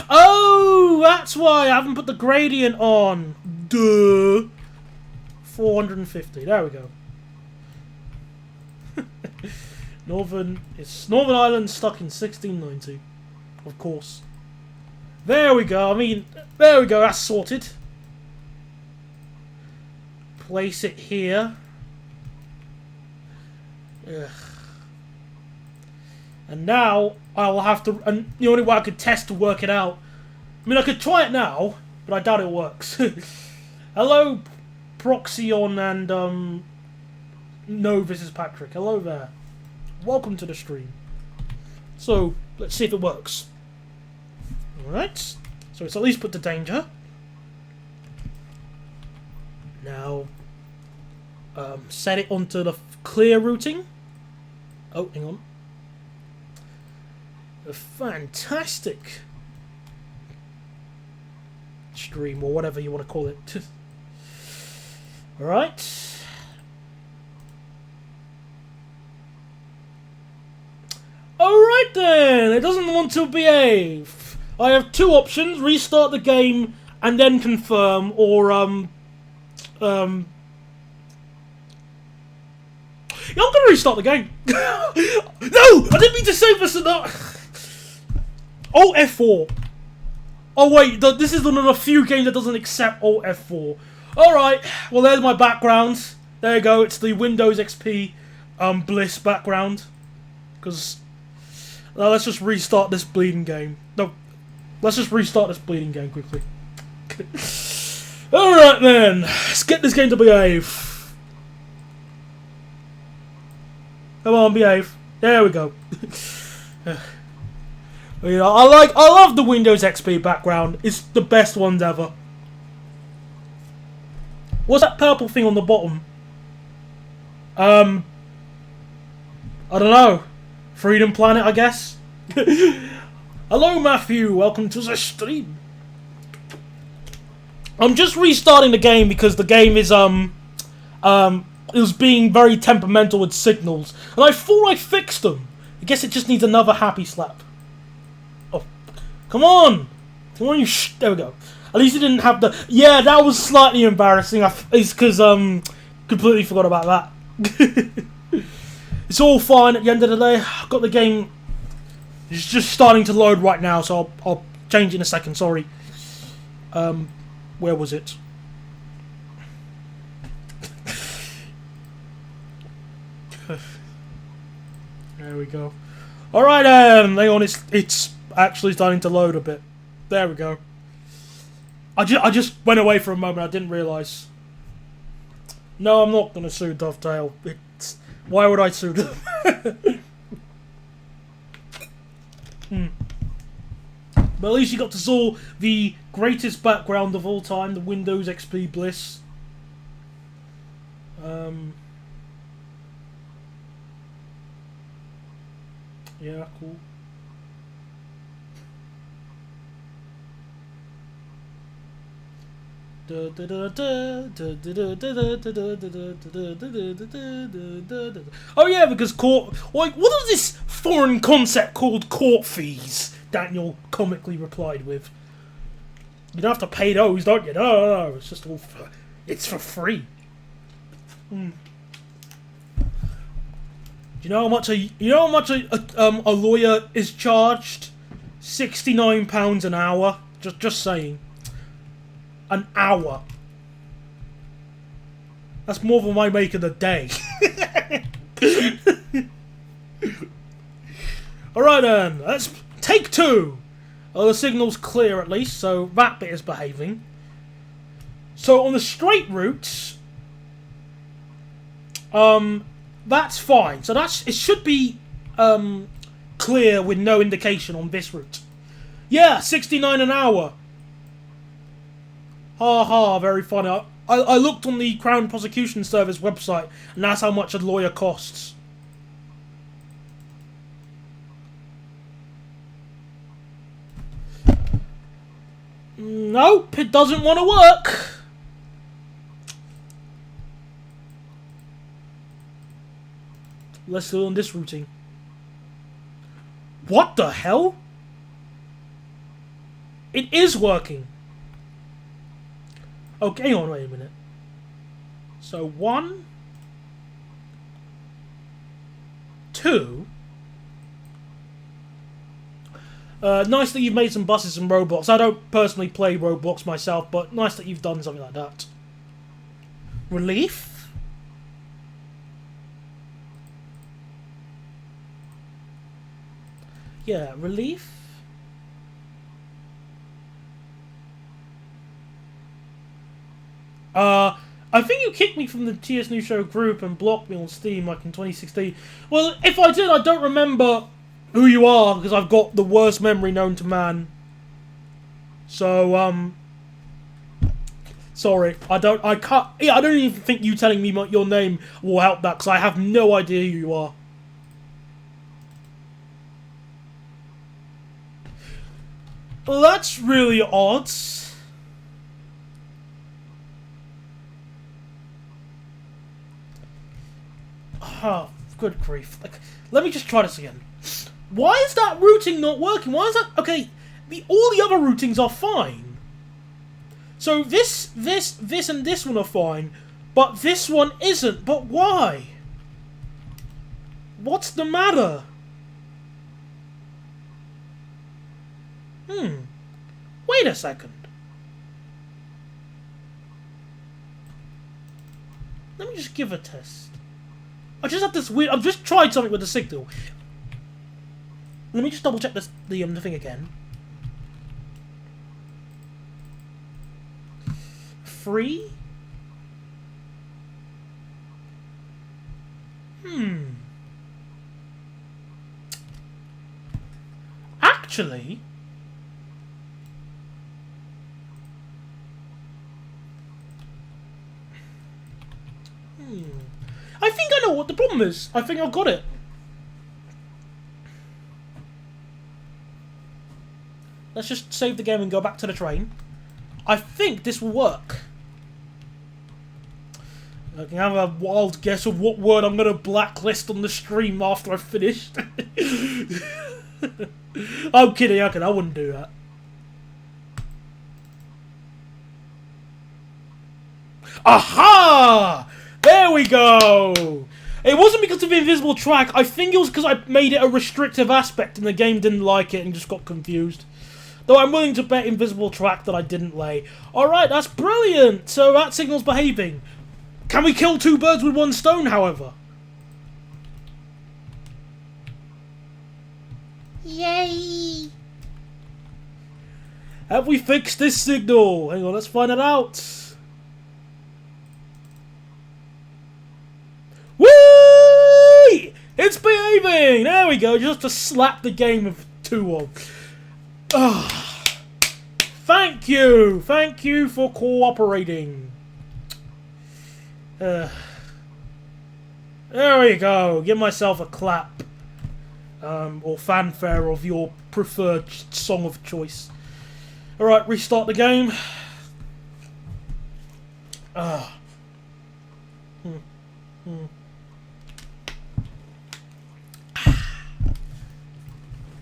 Oh, that's why I haven't put the gradient on. Duh. 450. There we go. Northern Ireland stuck in 1690. Of course. There we go. I mean, there we go. That's sorted. Place it here. Ugh. And now I'll have to. And the only way I could test to work it out. I mean, I could try it now, but I doubt it works. Hello, Proxyon and no, this is Patrick. Hello there. Welcome to the stream. So let's see if it works. All right. So it's at least put to danger. Now, set it onto the clear routing. Oh, hang on. A fantastic stream, or whatever you want to call it. Alright. Alright then, it doesn't want to behave. I have two options: restart the game and then confirm, or yeah, I'm gonna restart the game. No! I didn't mean to say this or not. Alt F4. Oh wait, this is one of the few games that doesn't accept Alt F4. Alright, well there's my background. There you go, it's the Windows XP Bliss background. Because, now let's just restart this bleeding game. No, let's just restart this bleeding game quickly. Alright then, let's get this game to behave. Come on, behave. There we go. You know, I love the Windows XP background. It's the best ones ever. What's that purple thing on the bottom? I don't know. Freedom Planet, I guess. Hello, Matthew. Welcome to the stream. I'm just restarting the game because the game is it was being very temperamental with signals, and I thought I fixed them. I guess it just needs another happy slap. Oh, come on! Come on, you there we go. At least it didn't have the... Yeah, that was slightly embarrassing. It's because, completely forgot about that. It's all fine at the end of the day. I've got the game... It's just starting to load right now, so I'll change in a second, sorry. Where was it? There we go. Alright, hang on, it's actually starting to load a bit. There we go. I just went away for a moment, I didn't realise. No, I'm not going to sue Dovetail. Why would I sue them? But at least you got to saw the greatest background of all time, the Windows XP Bliss. Yeah, cool. Oh yeah, because court. Like, what is this foreign concept called court fees? Daniel comically replied with, "You don't have to pay those, don't you? No. It's just all for. It's for free." Do you know how much a lawyer is charged? £69 an hour. Just saying. An hour. That's more than I make in a day. Alright then, let's take 2. Oh, the signal's clear at least, so that bit is behaving. So on the straight routes, that's fine. So it should be clear with no indication on this route. Yeah, 69 an hour. Ha ha, very funny. I looked on the Crown Prosecution Service website, and that's how much a lawyer costs. Nope, it doesn't want to work. Let's do it on this routing. What the hell? It is working. Okay, hang on, wait a minute. So 1, 2. Nice that you've made some buses and Roblox. I don't personally play Roblox myself, but nice that you've done something like that. Relief? Yeah, relief? I think you kicked me from the TS New Show group and blocked me on Steam like in 2016. Well, if I did, I don't remember who you are because I've got the worst memory known to man. So, sorry. I don't even think you telling me your name will help that because I have no idea who you are. Well, that's really odd. Oh, good grief. Like, let me just try this again. Why is that routing not working? Why is that... Okay, all the other routings are fine. So this, and this one are fine, but this one isn't. But why? What's the matter? Wait a second. Let me just give a test. I just had this weird... I've just tried something with the signal. Let me just double check the thing again. 3? Actually... I think I know what the problem is. I think I've got it. Let's just save the game and go back to the train. I think this will work. I can have a wild guess of what word I'm going to blacklist on the stream after I've finished. I'm kidding, I wouldn't do that. Aha! There we go! It wasn't because of the invisible track. I think it was because I made it a restrictive aspect and the game didn't like it and just got confused. Though I'm willing to bet invisible track that I didn't lay. Alright, that's brilliant! So that signal's behaving. Can we kill 2 birds with 1 stone, however? Yay! Have we fixed this signal? Hang on, let's find it out. Whee! It's behaving! There we go, just to slap the game of 2 on. Thank you! Thank you for cooperating. There we go. Give myself a clap. Or fanfare of your preferred song of choice. Alright, restart the game.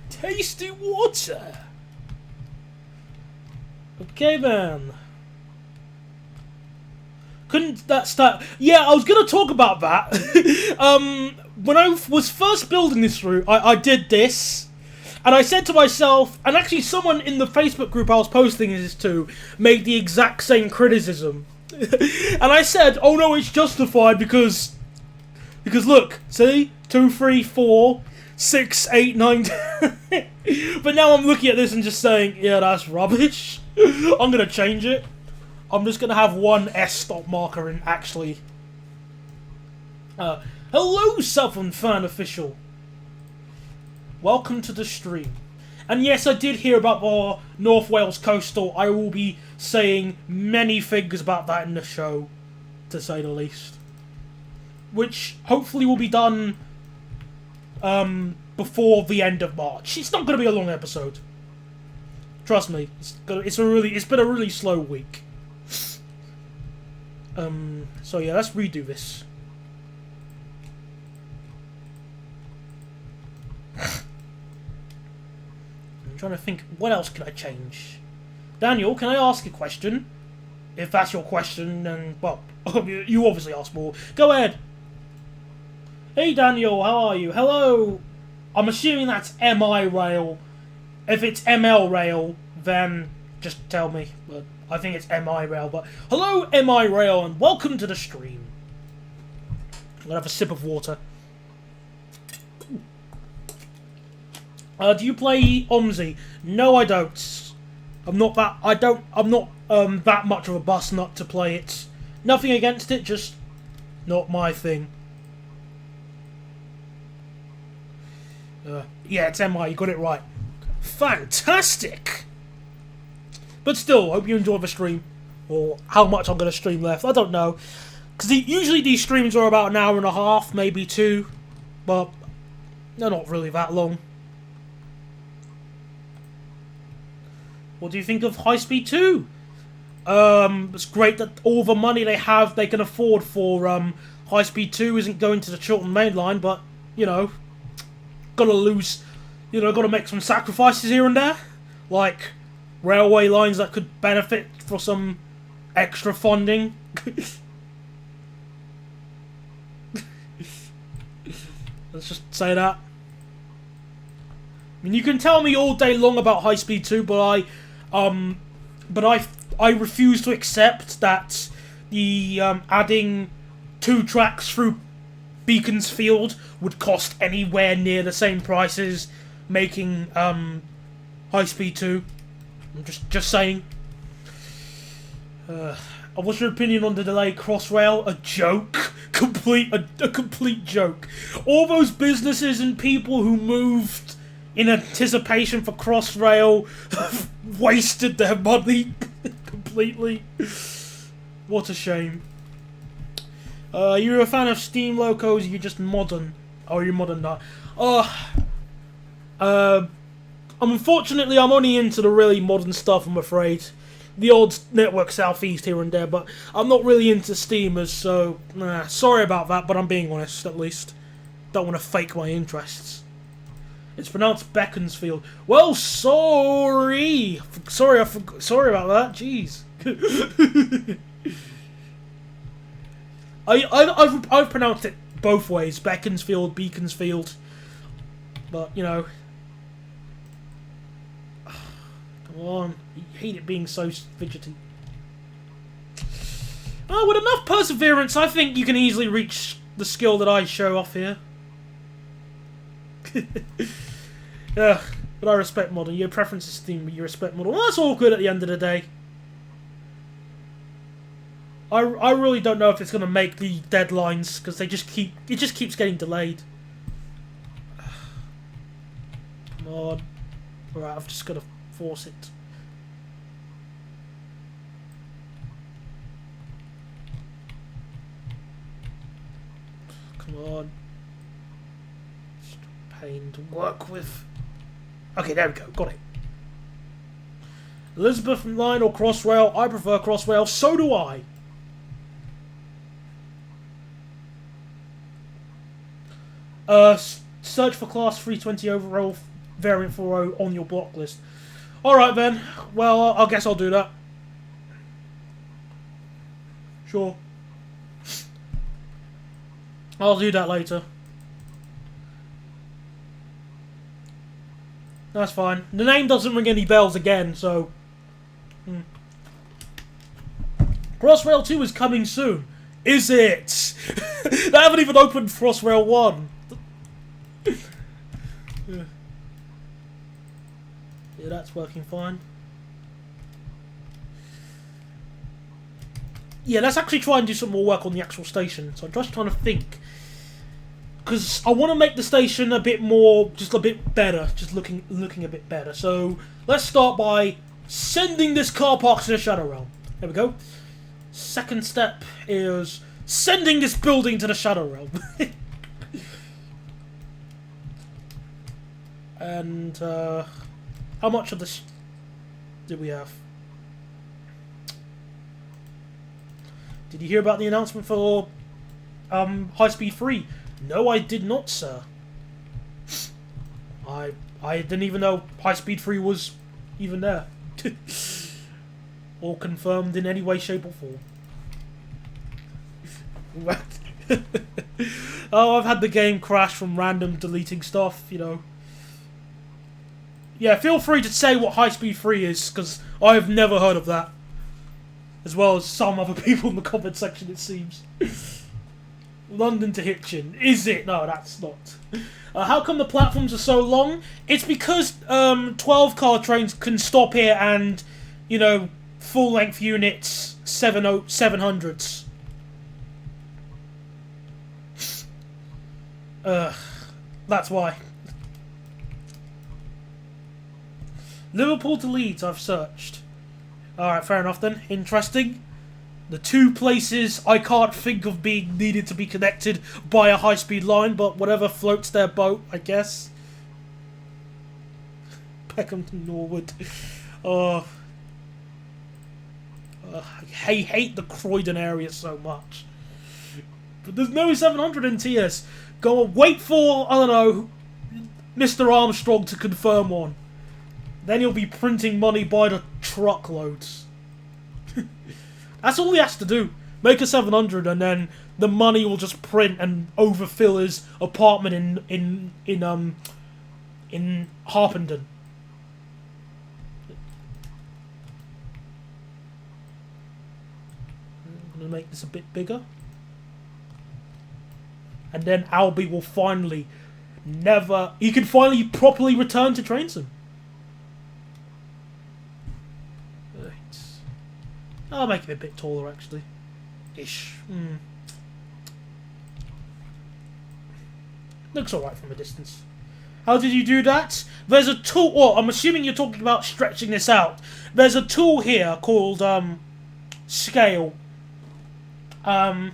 Tasty water. Okay then. Couldn't that start? Yeah, I was gonna talk about that. When I was first building this route, I did this, and I said to myself, and actually someone in the Facebook group I was posting this to made the exact same criticism, and I said, "Oh no, it's justified because look, see, 2, 3, 4, 6, 8, 9." But now I'm looking at this and just saying, yeah, that's rubbish. I'm gonna change it. I'm just gonna have one S stop marker in actually. Hello, Southern Fan Official. Welcome to the stream. And yes, I did hear about the North Wales Coastal. I will be saying many things about that in the show, to say the least. Which hopefully will be done before the end of March. It's not gonna be a long episode. Trust me. It's been a really slow week. So yeah, let's redo this. I'm trying to think, what else can I change? Daniel, can I ask a question? If that's your question, then, well, you obviously asked more. Go ahead. Hey Daniel, how are you? Hello. I'm assuming that's MI rail. If it's ML rail, then just tell me. But I think it's MI rail. But hello MI rail and welcome to the stream. I'm gonna have a sip of water. Do you play OMSI? No, I don't. I'm not that much of a bust nut to play it. Nothing against it, just not my thing. Yeah, it's MI, you got it right. Fantastic! But still, hope you enjoy the stream. Or how much I'm going to stream left, I don't know. Because usually these streams are about an hour and a half, maybe 2. But they're not really that long. What do you think of High Speed 2? It's great that all the money they can afford for High Speed 2 isn't going to the Chiltern Main Line, but, you know, gotta make some sacrifices here and there. Like railway lines that could benefit for some extra funding. Let's just say that. I mean, you can tell me all day long about High Speed 2, but I refuse to accept that the adding 2 tracks through Beaconsfield would cost anywhere near the same price as making High Speed 2. I'm just saying. What's your opinion on the delayed Crossrail? A joke. A complete joke. All those businesses and people who moved in anticipation for Crossrail wasted their money completely. What a shame. You're a fan of Steam Locos, you're just modern. Oh, you're modern now. Unfortunately, I'm only into the really modern stuff, I'm afraid. The odd Network Southeast here and there, but I'm not really into Steamers, so sorry about that, but I'm being honest, at least. Don't want to fake my interests. It's pronounced Beaconsfield. Well, sorry! Sorry about that, jeez. I've pronounced it both ways, Beaconsfield, Beaconsfield, but, you know. Come on, I hate it being so fidgety. Oh, with enough perseverance, I think you can easily reach the skill that I show off here. Yeah, but I respect modern. Your preference is Steam, but you respect modern. Well, that's all good at the end of the day. I really don't know if it's going to make the deadlines, because it just keeps getting delayed. Come on. Alright, I've just got to force it. Come on. Just a pain to work with. Okay, there we go. Got it. Elizabeth line or Crossrail? I prefer Crossrail. So do I. Search for Class 320 overall variant 40 on your block list. Alright then. Well, I guess I'll do that. Sure. I'll do that later. That's fine. The name doesn't ring any bells again, so... Crossrail 2 is coming soon. Is it? They haven't even opened Crossrail 1. Yeah, that's working fine. Yeah, let's actually try and do some more work on the actual station. So I'm just trying to think. Because I want to make the station a bit more, just a bit better. Just looking a bit better. So let's start by sending this car park to the Shadow Realm. There we go. Second step is sending this building to the Shadow Realm. And how much of this did we have? Did you hear about the announcement for High Speed 3? No, I did not, sir. I didn't even know High Speed 3 was even there. Or confirmed in any way, shape or form. Oh, I've had the game crash from random deleting stuff, you know. Yeah, feel free to say what High Speed 3 is, because I have never heard of that. As well as some other people in the comment section, it seems. London to Hitchin. Is it? No, that's not. How come the platforms are so long? It's because 12-car trains can stop here and, you know, full-length units, 700s. That's why. Liverpool to Leeds, I've searched. Alright, fair enough then. Interesting. The two places I can't think of being needed to be connected by a high-speed line, but whatever floats their boat, I guess. Peckham to Norwood. Oh. I hate the Croydon area so much. But there's no 700 in TS. Go and wait for, I don't know, Mr. Armstrong to confirm one. Then he'll be printing money by the truckloads. That's all he has to do. Make a 700 and then the money will just print and overfill his apartment in Harpenden. I'm gonna make this a bit bigger. And then Albie will finally he can finally properly return to Trainsom. I'll make him a bit taller, actually. Ish. Looks alright from a distance. How did you do that? There's a tool... Well, I'm assuming you're talking about stretching this out. There's a tool here called, Scale. And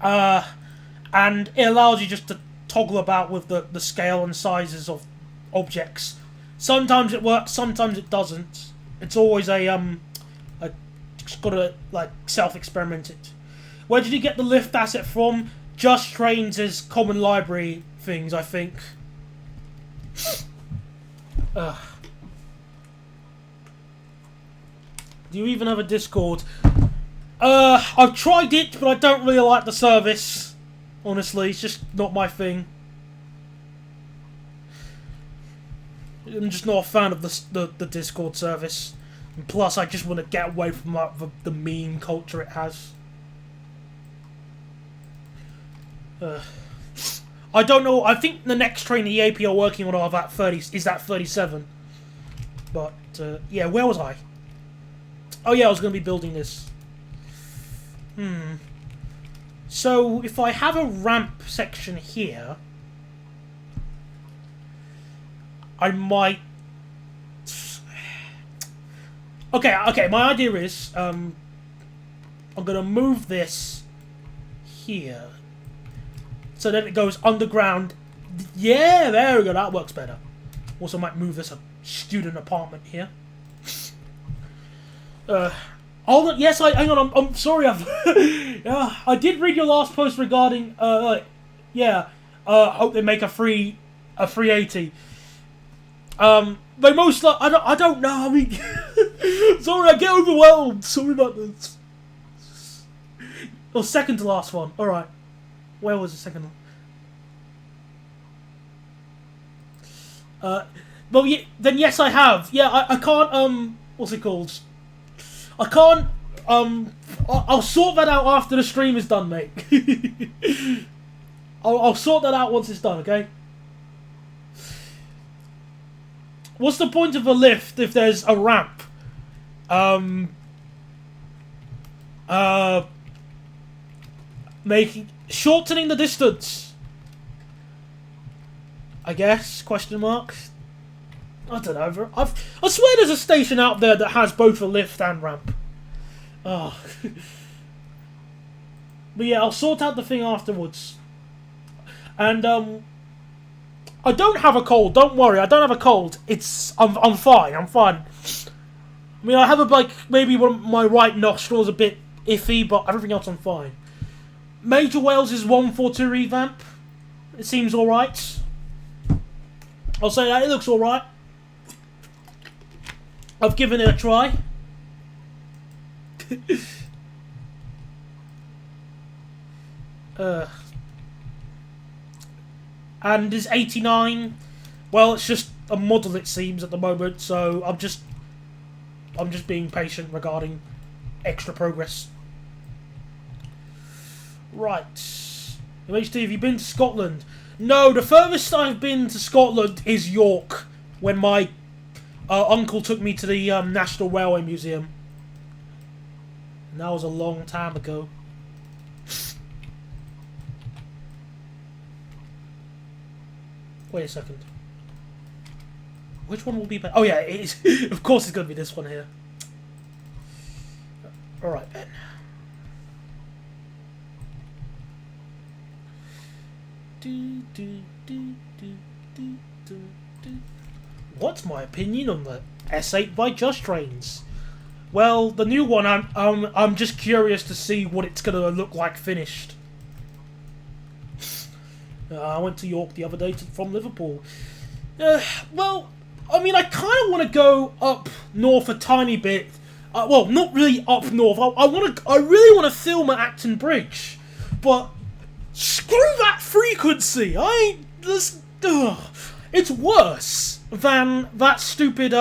it allows you just to toggle about with the scale and sizes of objects. Sometimes it works, sometimes it doesn't. It's always just gotta, like, self-experiment it. Where did you get the lift asset from? Just Trains' common library things, I think. Do you even have a Discord? I've tried it, but I don't really like the service. Honestly, it's just not my thing. I'm just not a fan of the Discord service. And plus, I just want to get away from the meme culture it has. I don't know. I think the next train the EAP are working on are that 30. Is that 37? But yeah, where was I? Oh yeah, I was going to be building this. So if I have a ramp section here, I might... Okay, my idea is, I'm going to move this here. So then it goes underground. Yeah, there we go. That works better. Also might move this student apartment here. Oh yes, hang on. I'm sorry. I did read your last post regarding. Hope they make a free 80. They most like. I don't know. I mean, sorry, I get overwhelmed. Sorry about this. Oh, second to last one. All right. Where was the second one? Well, yeah, then yes, I have. Yeah, I can't. What's it called? I can't. I'll sort that out after the stream is done, mate. I'll sort that out once it's done. Okay. What's the point of a lift if there's a ramp? Shortening the distance, I guess, question mark. I don't know. I swear there's a station out there that has both a lift and ramp. Oh. But yeah, I'll sort out the thing afterwards. And I don't have a cold, don't worry, I don't have a cold. I'm fine, I'm fine. I mean, I have maybe my right nostril is a bit iffy, but everything else I'm fine. Major Wales' 142 revamp. It seems alright. I'll say that, it looks alright. I've given it a try. And is 89. Well, it's just a model, it seems, at the moment, so I'm just being patient regarding extra progress. Right. MHD, have you been to Scotland? No, the furthest I've been to Scotland is York, when my uncle took me to the National Railway Museum. And that was a long time ago. Wait a second. Which one will be better? Oh yeah, it is. Of course it's going to be this one here. Alright then. What's my opinion on the S8 by Just Trains? Well, the new one, I'm just curious to see what it's going to look like finished. I went to York the other day from Liverpool. Well, I mean, I kind of want to go up north a tiny bit. Well, not really up north. I really want to film at Acton Bridge, but screw that frequency. It's worse than that stupid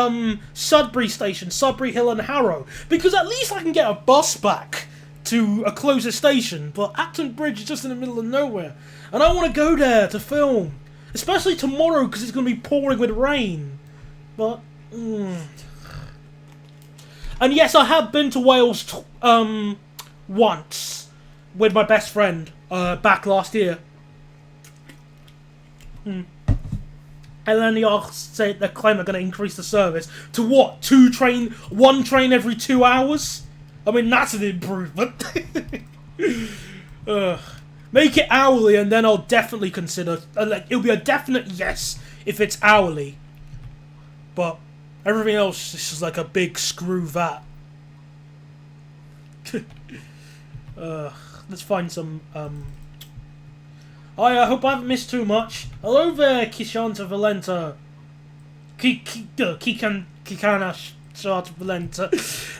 Sudbury station, Sudbury Hill and Harrow, because at least I can get a bus back to a closer station. But Acton Bridge is just in the middle of nowhere. And I want to go there to film. Especially tomorrow, because it's going to be pouring with rain. But, And yes, I have been to Wales once. With my best friend. Back last year. And then they claim they're going to increase the service. To what? One train every 2 hours? I mean, that's an improvement. Make it hourly, and then I'll definitely consider. It'll be a definite yes if it's hourly. But everything else is just like a big screw that. Let's find some. I hope I haven't missed too much. Hello there, Kishanta Valenta. Kikana Shanta Valenta.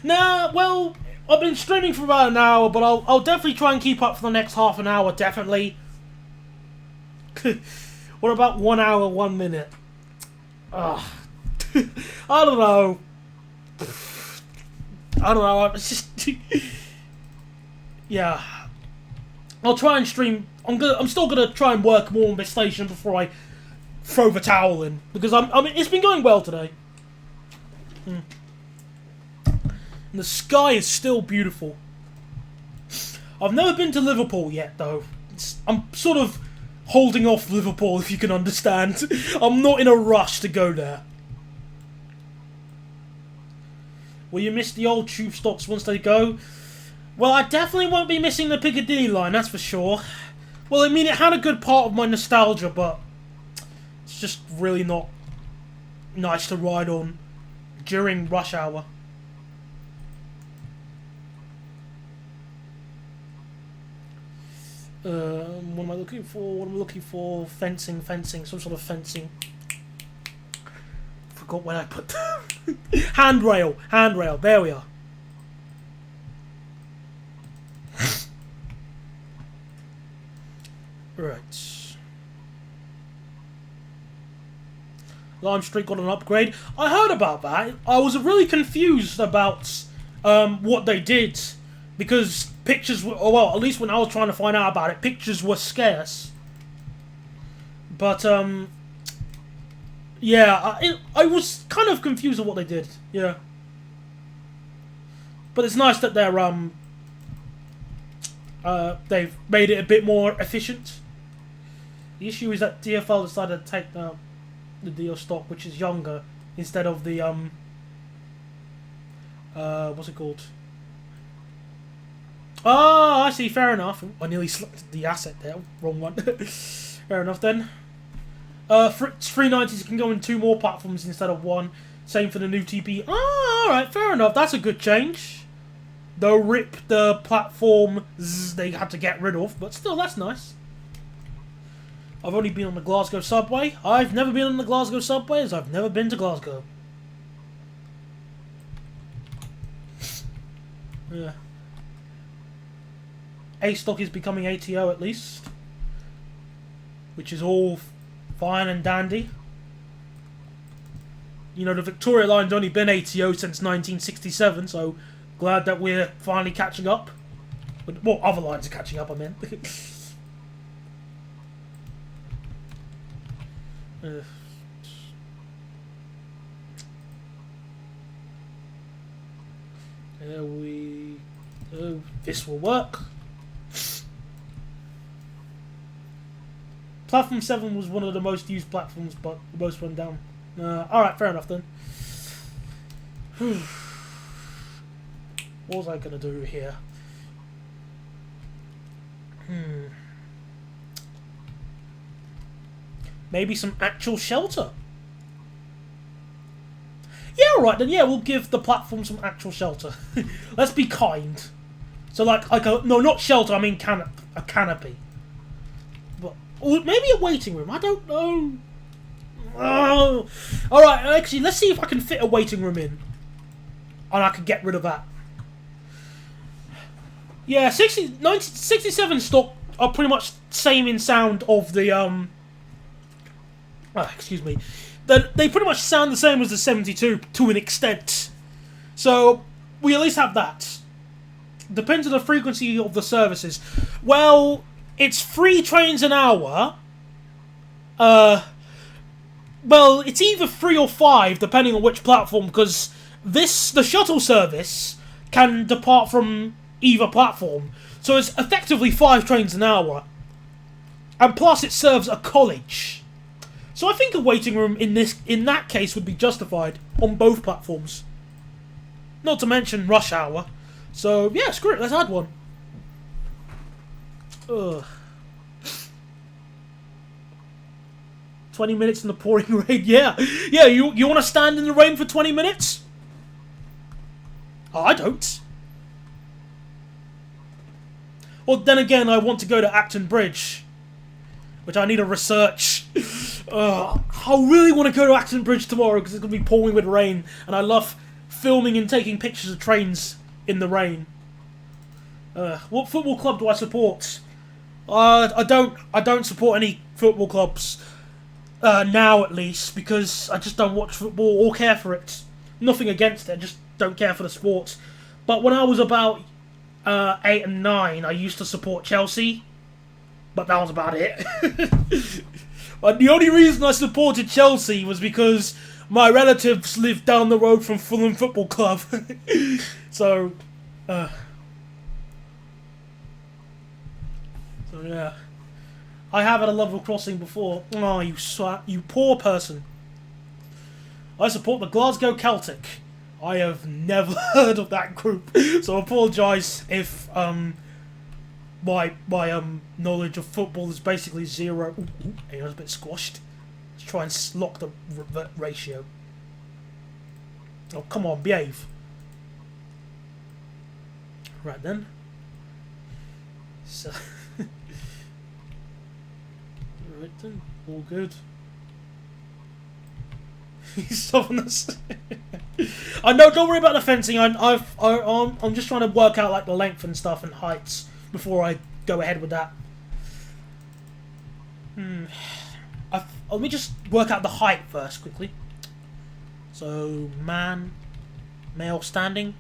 Nah, well, I've been streaming for about an hour, but I'll definitely try and keep up for the next half an hour, definitely. What about 1 hour, 1 minute? I don't know. It's just... yeah. I'll try and stream... I'm still gonna try and work more on this station before I throw the towel in. Because, I mean, it's been going well today. And the sky is still beautiful. I've never been to Liverpool yet, though. I'm sort of holding off Liverpool, if you can understand. I'm not in a rush to go there. Will you miss the old tube stops once they go? Well, I definitely won't be missing the Piccadilly line, that's for sure. Well, I mean, it had a good part of my nostalgia, but it's just really not nice to ride on during rush hour. What am I looking for? What am I looking for? Fencing, some sort of fencing. Forgot where I put handrail, there we are. Right. Lime Street got an upgrade. I heard about that. I was really confused about what they did, because pictures were, well, at least when I was trying to find out about it, pictures were scarce. But yeah, I was kind of confused on what they did. Yeah. But it's nice that they've made it a bit more efficient. The issue is that DFL decided to take the deal stock, which is younger, instead of the what's it called? Oh, I see. Fair enough. I nearly selected the asset there. Wrong one. Fair enough then. 390s can go in 2 more platforms instead of 1. Same for the new TP. Oh, alright, fair enough. That's a good change. They'll rip the platforms they had to get rid of, but still, that's nice. I've only been on the Glasgow subway. I've never been on the Glasgow subway, as I've never been to Glasgow. Yeah. A-Stock is becoming ATO at least, which is all fine and dandy. You know, the Victoria Line's only been ATO since 1967, so glad that we're finally catching up. But, well, other lines are catching up, I mean. There we go. This will work. Platform 7 was one of the most used platforms, but the most run down. Alright, fair enough then. What was I going to do here? Maybe some actual shelter. Yeah, alright then. Yeah, we'll give the platform some actual shelter. Let's be kind. So like a, no, not shelter, I mean a canopy. But, or maybe a waiting room. I don't know. Oh. Alright, actually, let's see if I can fit a waiting room in. And I can get rid of that. Yeah, 67 stock are pretty much same in sound of the, excuse me. They pretty much sound the same as the 72 to an extent. So, we at least have that. Depends on the frequency of the services. Well, it's 3 trains an hour. Well, it's either 3 or 5, depending on which platform, because the shuttle service can depart from either platform. So it's effectively 5 trains an hour. And plus it serves a college. So I think a waiting room in that case would be justified on both platforms. Not to mention rush hour. So yeah, screw it, let's add one. Ugh. 20 minutes in the pouring rain, yeah. Yeah, you want to stand in the rain for 20 minutes? Oh, I don't. Well, then again, I want to go to Acton Bridge, which I need to research. I really want to go to Acton Bridge tomorrow because it's going to be pouring with rain, and I love filming and taking pictures of trains in the rain. What football club do I support? I don't support any football clubs now, at least, because I just don't watch football or care for it. Nothing against it, I just don't care for the sport. But when I was about 8 and 9, I used to support Chelsea, but that was about it. But the only reason I supported Chelsea was because my relatives lived down the road from Fulham Football Club. So yeah. I have had a level crossing before. Oh, you poor person. I support the Glasgow Celtic. I have never heard of that group, so I apologise if my knowledge of football is basically zero. Ooh, hang on, I was a bit squashed. Let's try and lock the ratio. Oh, come on, behave. Right then. So, right then, all good. He's stopping us. I know. Don't worry about the fencing. I'm just trying to work out like the length and stuff and heights before I go ahead with that. Let me just work out the height first quickly. So male standing.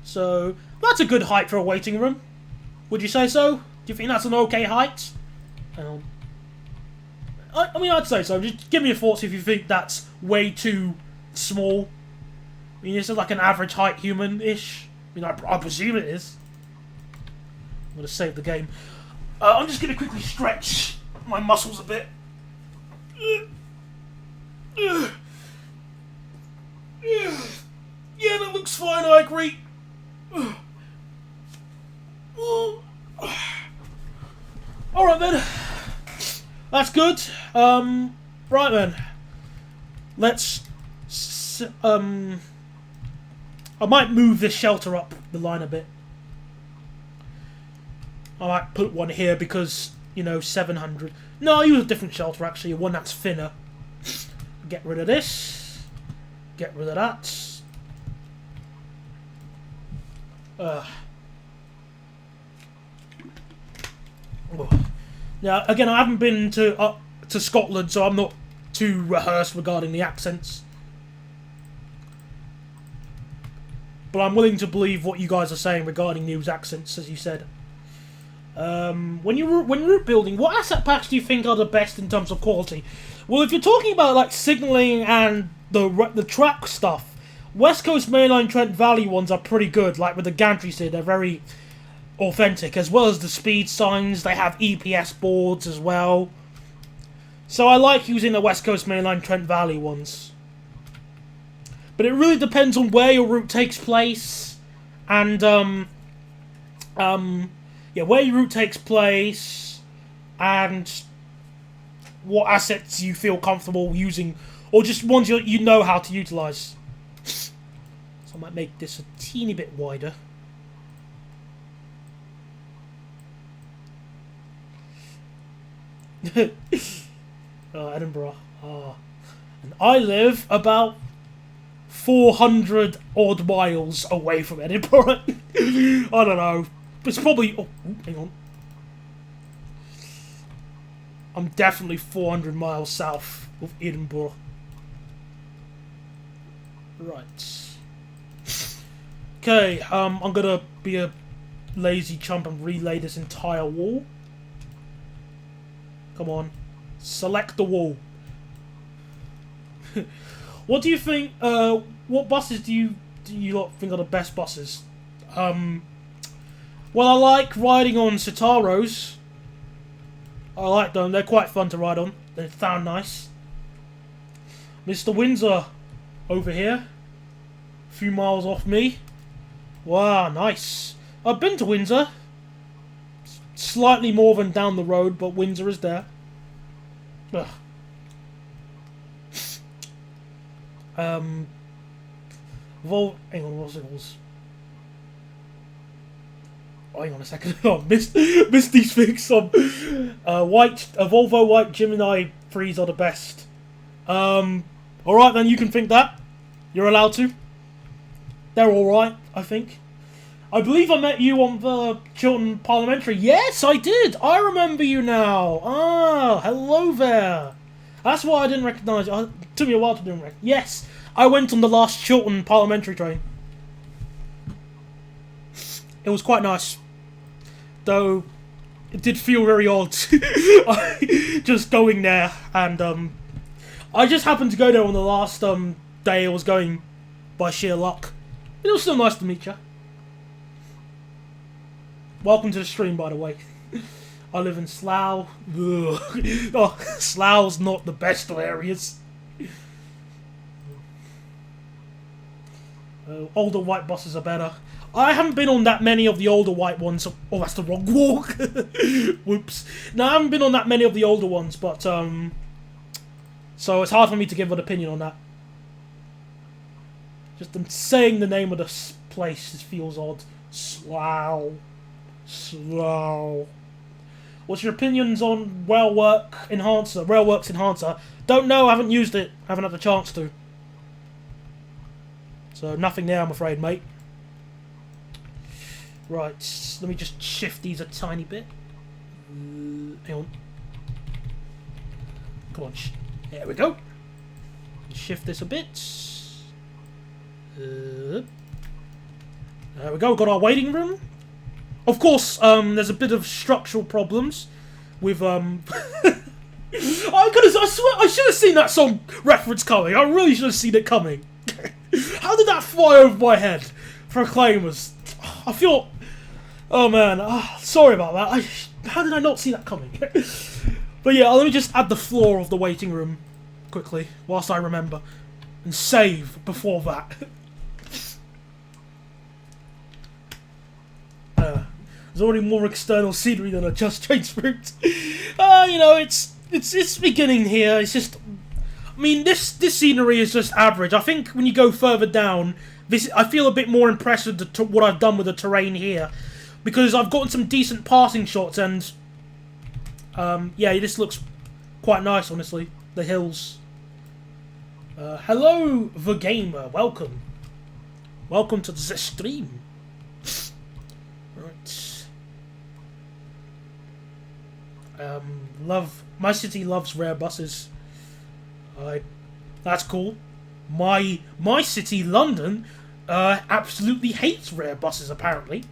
So that's a good height for a waiting room. Would you say so? Do you think that's an okay height? I mean, I'd say so. Just give me your thoughts if you think that's way too small. I mean, is it like an average height human-ish? I mean, I presume it is. I'm going to save the game. I'm just going to quickly stretch my muscles a bit. Yeah, that looks fine, I agree. Alright then. That's good. Right then. Let's... I might move this shelter up the line a bit. I might put one here because, 700. No, I use a different shelter actually, one that's thinner. Get rid of this. Get rid of that. Now, again, I haven't been to Scotland, so I'm not too rehearsed regarding the accents. But I'm willing to believe what you guys are saying regarding these accents, as you said. When you're building, what asset packs do you think are the best in terms of quality? Well, if you're talking about like signaling and the track stuff, West Coast Mainline Trent Valley ones are pretty good. Like with the gantries here, they're very authentic, as well as the speed signs. They have EPS boards as well. So I like using the West Coast Mainline Trent Valley ones. But it really depends on where your route takes place, and where your route takes place, and what assets you feel comfortable using, or just ones you know how to utilize. So I might make this a teeny bit wider. Edinburgh. And I live about 400 odd miles away from Edinburgh. I don't know. It's probably... Oh, hang on. I'm definitely 400 miles south of Edinburgh. Right. Okay, I'm gonna be a lazy chump and relay this entire wall. Come on. Select the wall. What do you think, what buses do you lot think are the best buses? Well, I like riding on Citaros. I like them, they're quite fun to ride on. They sound nice. Mr. Windsor, over here. A few miles off me. Wow, nice. I've been to Windsor. Slightly more than down the road, but Windsor is there. Ugh. Hang on, what was Oh, hang on a second. I missed these things. A Volvo White Gemini 3s are the best. Alright then, you can think that. You're allowed to. They're alright, I think. I believe I met you on the Chiltern Parliamentary. Yes, I did. I remember you now. Ah, hello there. That's why I didn't recognise you. It took me a while to recognize. Yes, I went on the last Chiltern Parliamentary train. It was quite nice. Though, it did feel very odd. Just going there. And, I just happened to go there on the last day I was going by sheer luck. It was still nice to meet you. Welcome to the stream, by the way. I live in Slough. Ugh. Oh, Slough's not the best of areas. Older white buses are better. I haven't been on that many of the older white ones. Oh, that's the wrong walk. Whoops. No, I haven't been on that many of the older ones, but so it's hard for me to give an opinion on that. Just them saying the name of the place just feels odd. Slough. Slough. What's your opinions on Railworks Enhancer? Don't know, haven't used it. Haven't had the chance to. So nothing there, I'm afraid, mate. Right, let me just shift these a tiny bit. Hang on. Come on, there we go. Shift this a bit. There we go, got our waiting room. Of course, there's a bit of structural problems with, I swear, I should have seen that song reference coming. I really should have seen it coming. How did that fly over my head? Proclaimers. I feel... Oh, man. Sorry about that. How did I not see that coming? But yeah, let me just add the floor of the waiting room quickly, whilst I remember. And save before that. There's already more external scenery than a Just Trains route. You know, it's beginning here. It's just... I mean, this scenery is just average. I think when you go further down, I feel a bit more impressed with what I've done with the terrain here. Because I've gotten some decent passing shots and... yeah, this looks quite nice, honestly. The hills. Hello, The Gamer. Welcome. Welcome to the stream. Right. My city loves rare buses. That's cool. My city, London, absolutely hates rare buses, apparently.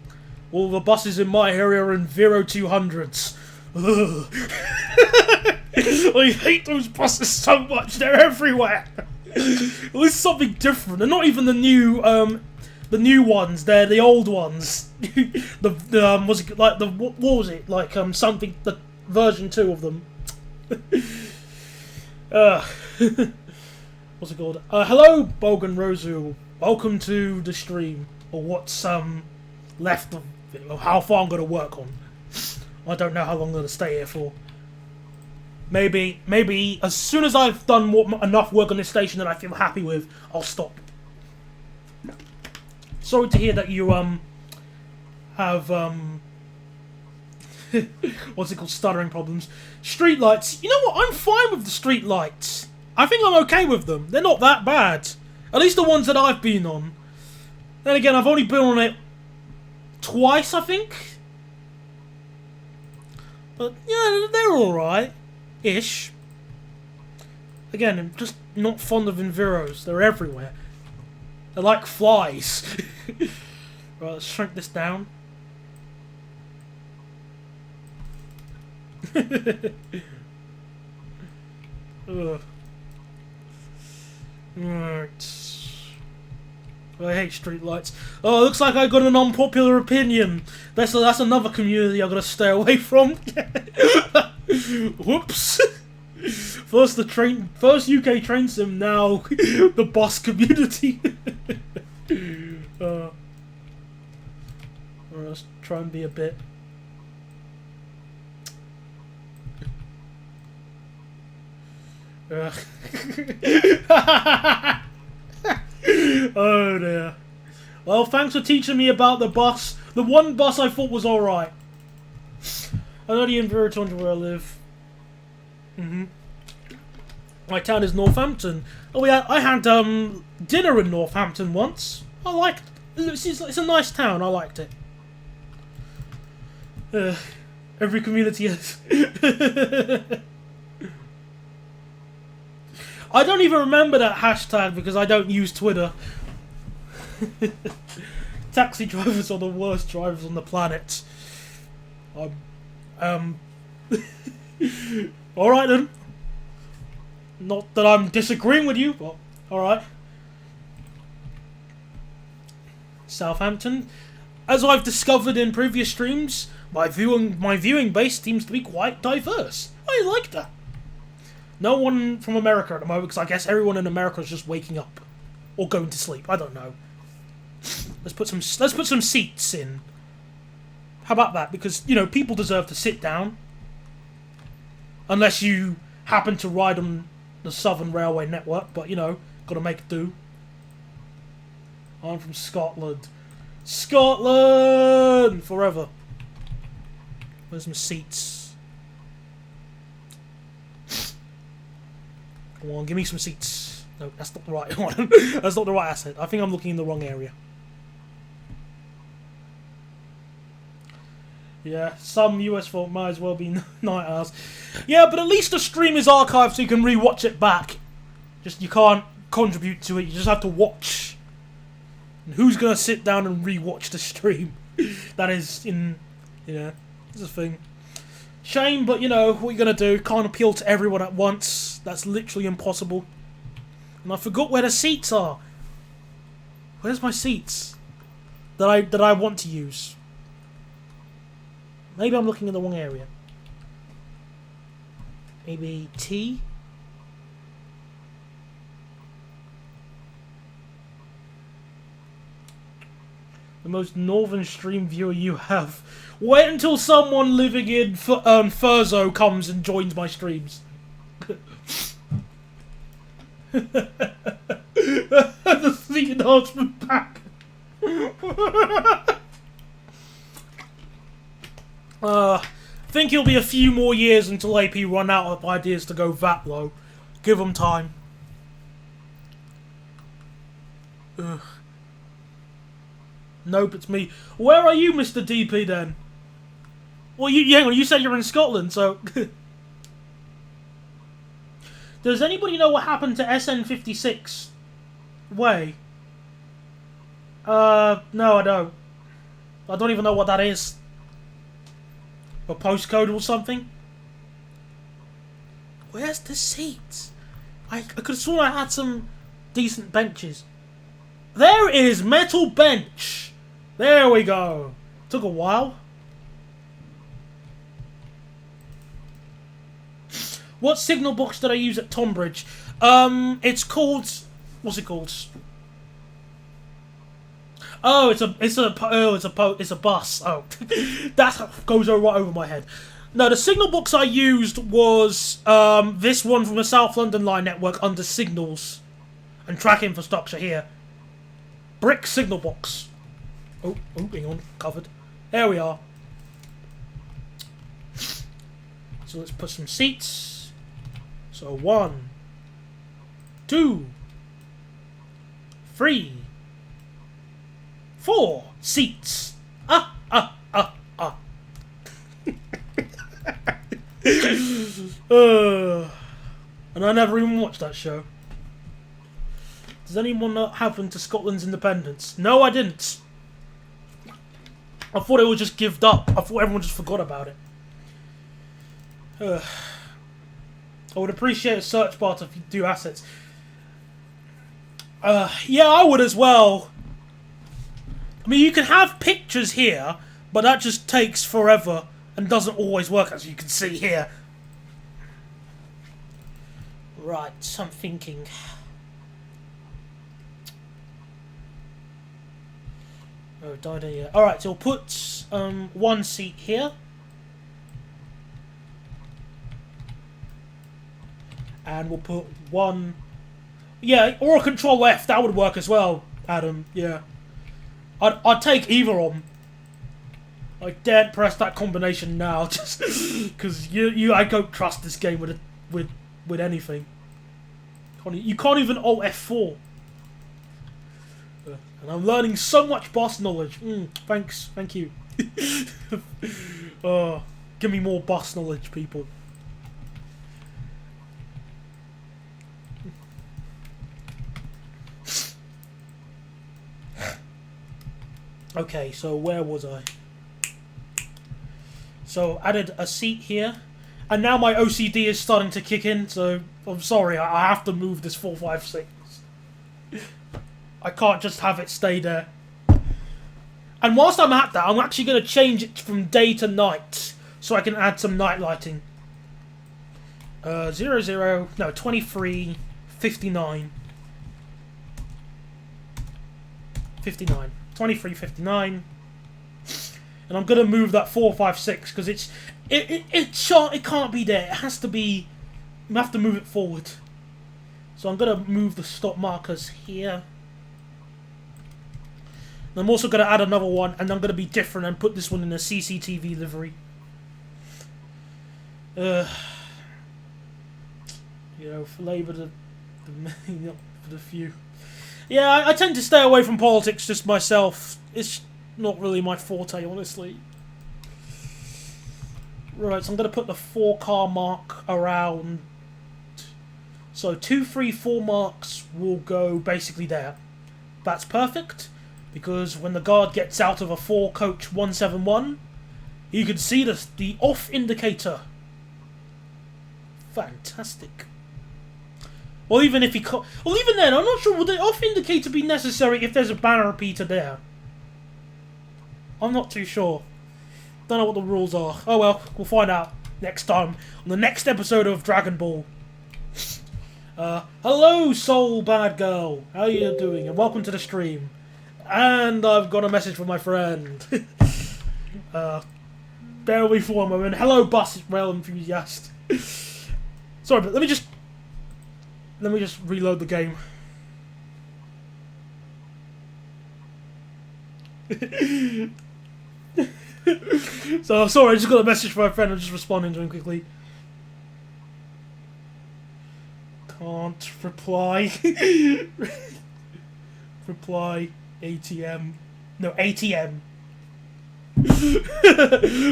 All the buses in my area are in 0200s. I hate those buses so much. They're everywhere. At least something different. They're not even the new ones. They're the old ones. What's it like? What was it like? Something. The version 2 of them. What's it called? Hello, Bogan Rosu. Welcome to the stream, or what's left of it, or how far I'm going to work on. I don't know how long I'm going to stay here for. Maybe as soon as I've done enough work on this station that I feel happy with, I'll stop. Sorry to hear that you have what's it called? Stuttering problems. Streetlights. You know what? I'm fine with the streetlights. I think I'm okay with them. They're not that bad. At least the ones that I've been on. Then again, I've only been on it twice, I think. But yeah, they're alright. Ish. Again, I'm just not fond of Enviros. They're everywhere. They're like flies. Right, let's shrink this down. Ugh. Right. I hate streetlights. Oh, looks like I got an unpopular opinion. That's another community I gotta stay away from. Whoops. First UK train sim, now the bus community. Alright, let's try and be a bit. Oh dear. Well, thanks for teaching me about the bus. The one bus I thought was alright. I know the Enviro 200 where I live. My town is Northampton. Oh yeah, I had dinner in Northampton once. I liked it. It's a nice town. I liked it. Every community is. I don't even remember that hashtag because I don't use Twitter. Taxi drivers are the worst drivers on the planet. Alright then. Not that I'm disagreeing with you, but alright. Southampton. as I've discovered in previous streams, my viewing base seems to be quite diverse. I like that. No one from America at the moment, because I guess everyone in America is just waking up or going to sleep. I don't know. Let's put some seats in. How about that? Because, you know, people deserve to sit down. Unless you happen to ride on the Southern Railway network, but, you know, gotta make it do. I'm from Scotland. Scotland! Forever. Where's my seats? Come on, give me some seats. No, that's not the right one. That's not the right asset. I think I'm looking in the wrong area. Yeah, some US folk might as well be night owls. Yeah, but at least the stream is archived so you can re-watch it back. Just, you can't contribute to it, you just have to watch. And who's gonna sit down and re-watch the stream? That is it's a thing. Shame, but you know, what are you gonna do? Can't appeal to everyone at once. That's literally impossible. And I forgot where the seats are. Where's my seats? That I want to use. Maybe I'm looking in the wrong area. Maybe T? The most northern stream viewer you have. Wait until someone living in Thurso comes and joins my streams. The seat enhancement pack. Think it'll be a few more years until AP run out of ideas to go that low. Give them time. Ugh. Nope, it's me. Where are you, Mr. DP, then? Well, hang on, you said you're in Scotland, so... Does anybody know what happened to SN56 Way? No, I don't. I don't even know what that is. A postcode or something? Where's the seats? I could have sworn I had some decent benches. There it is! Metal bench! There we go. Took a while. What signal box did I use at Tonbridge? It's called... What's it called? Oh, it's a bus. Oh, that goes right over my head. No, the signal box I used was this one from the South London Line network under signals and track infrastructure here. Brick signal box. Oh, hang on, covered. There we are. So let's put some seats. So 1, 2, 3, 4 seats. And I never even watched that show. Does anyone not happen to Scotland's independence? No, I didn't. I thought it was just gived up. I thought everyone just forgot about it. I would appreciate a search bar to do assets. Yeah, I would as well. I mean, you can have pictures here, but that just takes forever and doesn't always work, as you can see here. Right, I'm thinking. Oh, died here. Alright, so we'll put one seat here. And we'll put one... Yeah, or a Control F, that would work as well, Adam, yeah. I'd take either of them. I daren't press that combination now, just because I don't trust this game with anything. You can't even Alt F4. And I'm learning so much boss knowledge. Thanks, thank you. Oh, give me more boss knowledge, people. Okay, so where was I? So added a seat here, and now my OCD is starting to kick in. So I'm sorry, I have to move this 456. I can't just have it stay there. And whilst I'm at that, I'm actually going to change it from day to night, so I can add some night lighting. 23, 59. 59. 23, 59. And I'm going to move that 4, 5, 6, because it can't be there. It has to be... I have to move it forward. So I'm going to move the stop markers here. And I'm also going to add another one, and I'm going to be different and put this one in a CCTV livery. You know, for Labour the many, not for the few. Yeah, I tend to stay away from politics just myself. It's not really my forte, honestly. Right, so I'm going to put the 4-car mark around. So 2, 3, 4 marks will go basically there. That's perfect, because when the guard gets out of a 4-coach 171, you can see the off indicator. Fantastic. Well, even if he well, even then, I'm not sure, would the off indicator be necessary if there's a banner repeater there? I'm not too sure. Don't know what the rules are. Oh well, we'll find out next time on the next episode of Dragon Ball. Hello, Soul Bad Girl. How are you doing? And welcome to the stream. And I've got a message from my friend. Bear with me for a moment. Hello, bus rail enthusiast. Sorry, but let me just reload the game. So sorry, I just got a message from my friend. I'm just responding to him quickly. Can't reply. Reply ATM. No, ATM.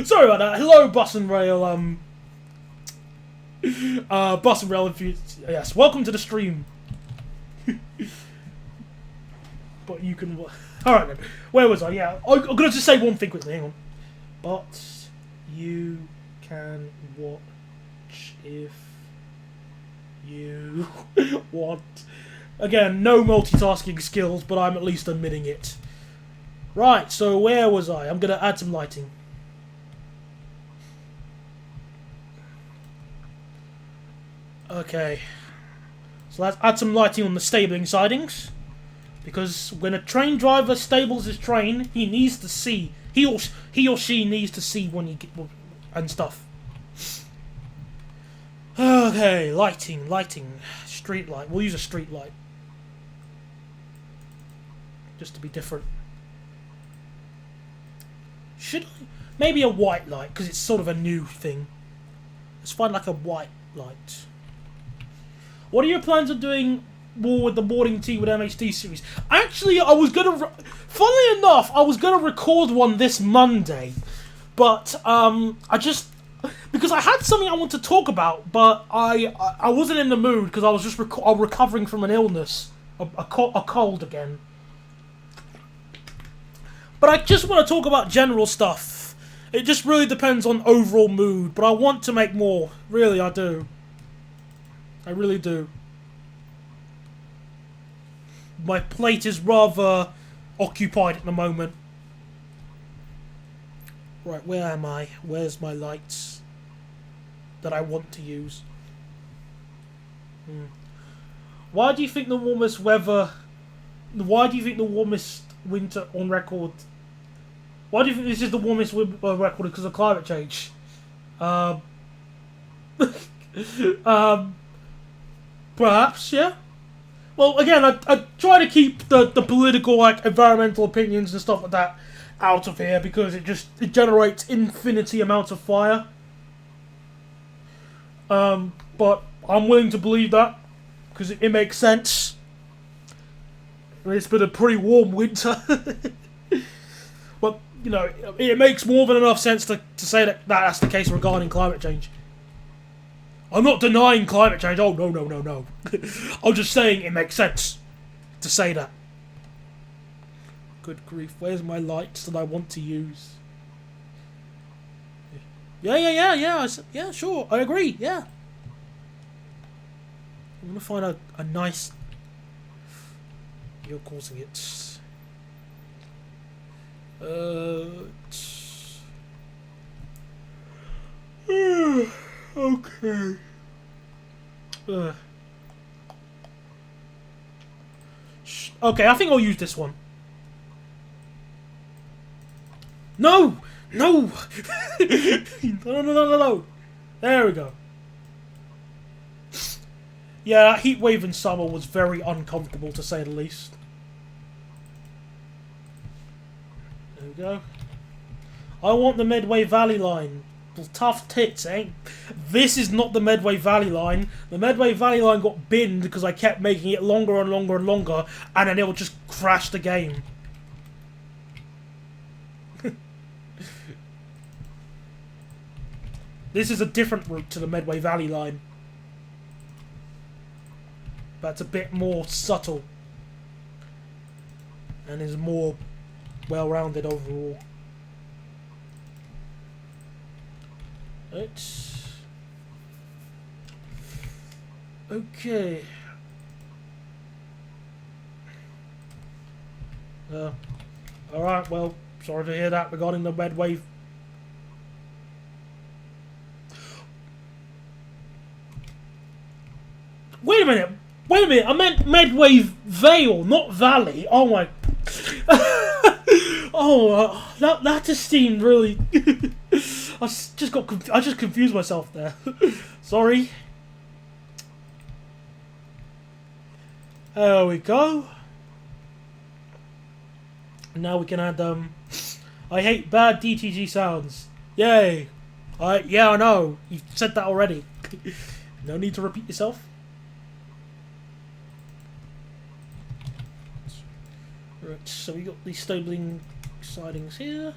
Sorry about that. Hello, bus and rail. Bus and rail enthusiast. Yes, welcome to the stream. But you can. Alright then. Where was I? Yeah, I'm gonna just say one thing quickly. Hang on. But you can watch if you want. Again, no multitasking skills, but I'm at least admitting it. Right, so where was I? I'm gonna add some lighting. Okay. So let's add some lighting on the stabling sidings. Because when a train driver stables his train, he needs to see. He or she needs to see when you get and stuff. Okay, lighting. Street light. We'll use a street light. Just to be different. Should I? Maybe a white light, because it's sort of a new thing. Let's find like a white light. What are your plans of doing more with the morning tea with MHD series? Actually, I was gonna. Funnily enough, I was gonna record one this Monday, but I just because I had something I want to talk about, but I wasn't in the mood because I was just recovering from an illness, a cold again. But I just want to talk about general stuff. It just really depends on overall mood, but I want to make more. Really, I do. I really do. My plate is rather occupied at the moment. Right, where am I? Where's my lights that I want to use? Why do you think the warmest weather... Why do you think the warmest winter on record... Why do you think this is the warmest record because of climate change? Perhaps, yeah. Well, again, I try to keep the political, like, environmental opinions and stuff like that out of here because it generates infinity amounts of fire. But I'm willing to believe that because it makes sense. I mean, it's been a pretty warm winter. But, you know, it makes more than enough sense to say that that's the case regarding climate change. I'm not denying climate change. Oh, no. I'm just saying it makes sense to say that. Good grief. Where's my lights that I want to use? Yeah. Yeah, sure. I agree. Yeah. I'm going to find a nice... You're causing it. Okay. Okay, I think I'll use this one. No! No! No. There we go. Yeah, that heat wave in summer was very uncomfortable, to say the least. There we go. I want the Medway Valley line. Well, tough tits, eh? This is not the Medway Valley line. The Medway Valley line got binned because I kept making it longer and longer and longer, and then it would just crash the game. This is a different route to the Medway Valley line. But it's a bit more subtle. And is more well-rounded overall. It's... Okay. Alright, well, sorry to hear that regarding the Medway. Wait a minute, I meant Medway Vale, not Valley. Oh my... that just seemed really... I just confused myself there. Sorry. There we go. Now we can add I hate bad DTG sounds. Yay. Yeah, I know. You've said that already. No need to repeat yourself. Right, so we got these stabling sidings here.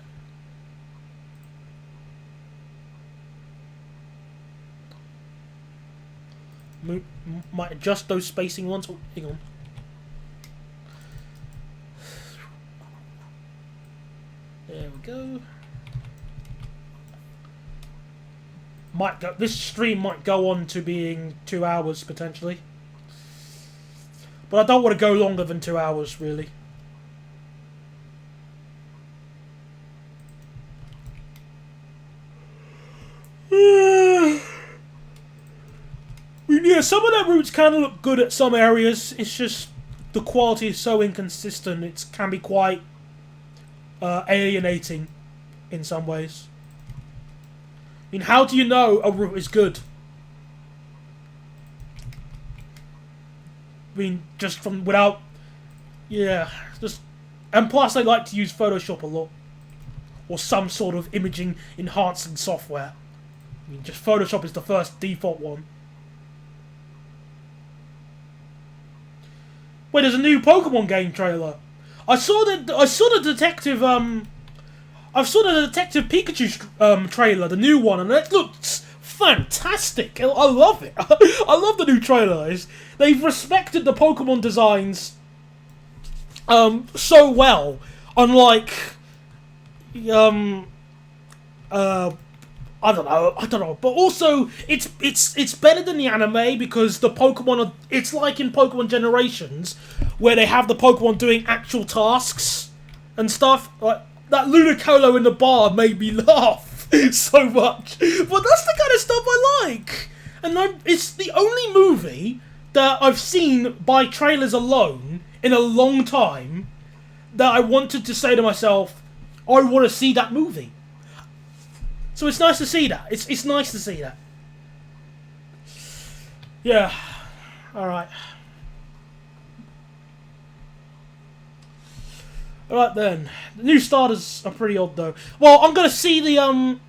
Might adjust those spacing ones. Oh, hang on. There we go. This stream might go on to being 2 hours potentially, but I don't want to go longer than 2 hours really. Yeah, some of their routes kind of look good at some areas. It's just the quality is so inconsistent. It can be quite alienating in some ways. I mean, how do you know a route is good? I mean, just from without... Yeah, just... And plus, I like to use Photoshop a lot. Or some sort of imaging enhancing software. I mean, just Photoshop is the first default one. Wait, there's a new Pokemon game trailer. I saw the Detective Pikachu trailer, the new one, and it looks fantastic. I love it. I love the new trailer. They've respected the Pokemon designs so well. Unlike I don't know, but also it's better than the anime because the Pokemon it's like in Pokemon Generations where they have the Pokemon doing actual tasks and stuff. Like that Ludicolo in the bar made me laugh so much, but that's the kind of stuff I like. And it's the only movie that I've seen by trailers alone in a long time that I wanted to say to myself, I want to see that movie. So it's nice to see that. It's nice to see that. Yeah. Alright. Alright then. The new starters are pretty odd though. Well, I'm gonna see the I'm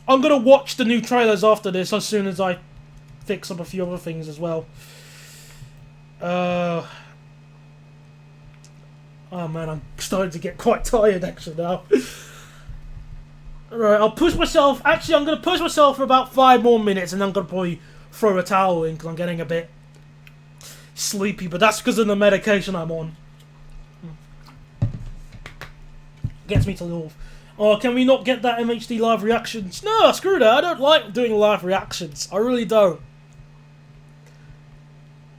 gonna watch the new trailers after this as soon as I fix up a few other things as well. Oh man, I'm starting to get quite tired actually now. Alright, I'll push myself. Actually, I'm going to push myself for about 5 more minutes and then I'm going to probably throw a towel in because I'm getting a bit sleepy. But that's because of the medication I'm on. Gets me to live. Oh, can we not get that MHD live reactions? No, screw that. I don't like doing live reactions. I really don't.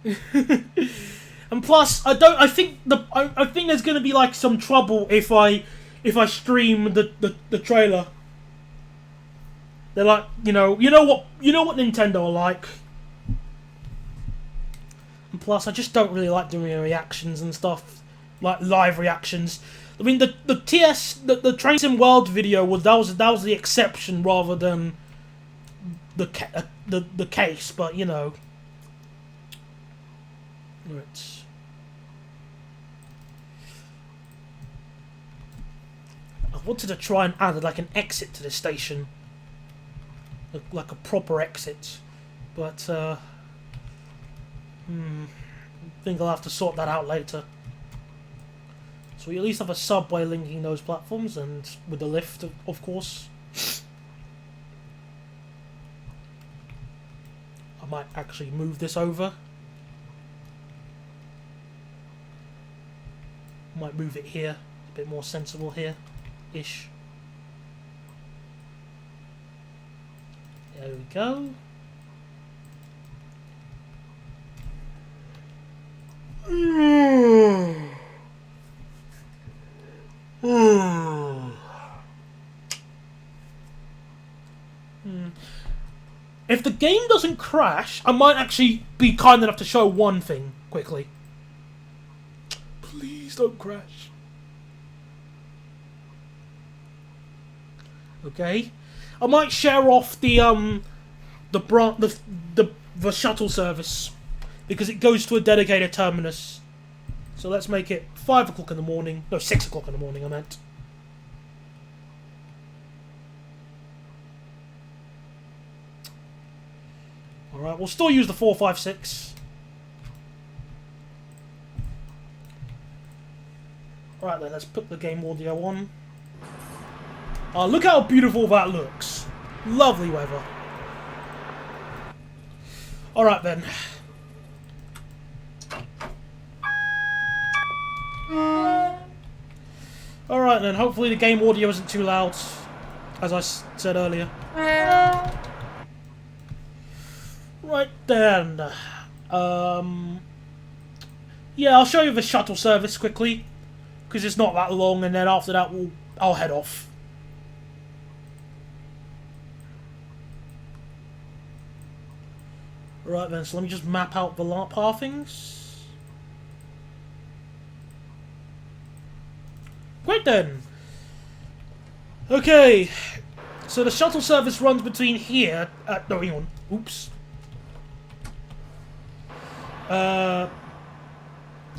And plus, I think there's going to be like some trouble if I if I stream the trailer. They're like, you know what Nintendo are like. And plus, I just don't really like doing reactions and stuff, like live reactions. I mean, the Train Sim World video was the exception rather than the case, but you know. Right. I wanted to try and add like an exit to this station, like a proper exit, but I think I'll have to sort that out later. So we at least have a subway linking those platforms, and with the lift, of course. I might actually move this over. Might move it here, a bit more sensible here-ish. There we go. If the game doesn't crash, I might actually be kind enough to show one thing quickly. Please don't crash. Okay, I might share off the shuttle service because it goes to a dedicated terminus. So let's make it 5 o'clock in the morning. No, 6 o'clock in the morning. I meant. All right, we'll still use the 456. Alright then, let's put the game audio on. Look how beautiful that looks. Lovely weather. Alright then. Alright then, hopefully the game audio isn't too loud, as I said earlier. Right then. Yeah, I'll show you the shuttle service quickly, because it's not that long, and then after that I'll head off. Right then, so let me just map out the pathings. Great then. Okay, so the shuttle service runs between here. No, hang on. Oops.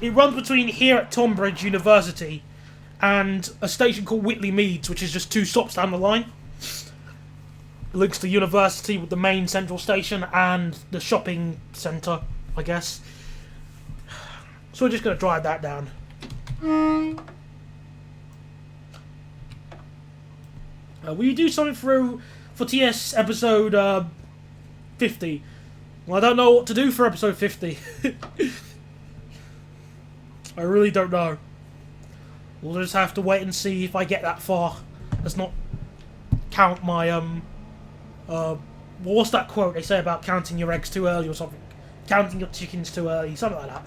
It runs between here at Tonbridge University and a station called Whitley Meads, which is just 2 stops down the line. It links the university with the main central station and the shopping centre, I guess. So we're just going to drive that down. Will you do something for TS episode 50? Well, I don't know what to do for episode 50. I really don't know. We'll just have to wait and see if I get that far. Let's not count my, what's that quote they say about counting your eggs too early or something? Counting your chickens too early, something like that.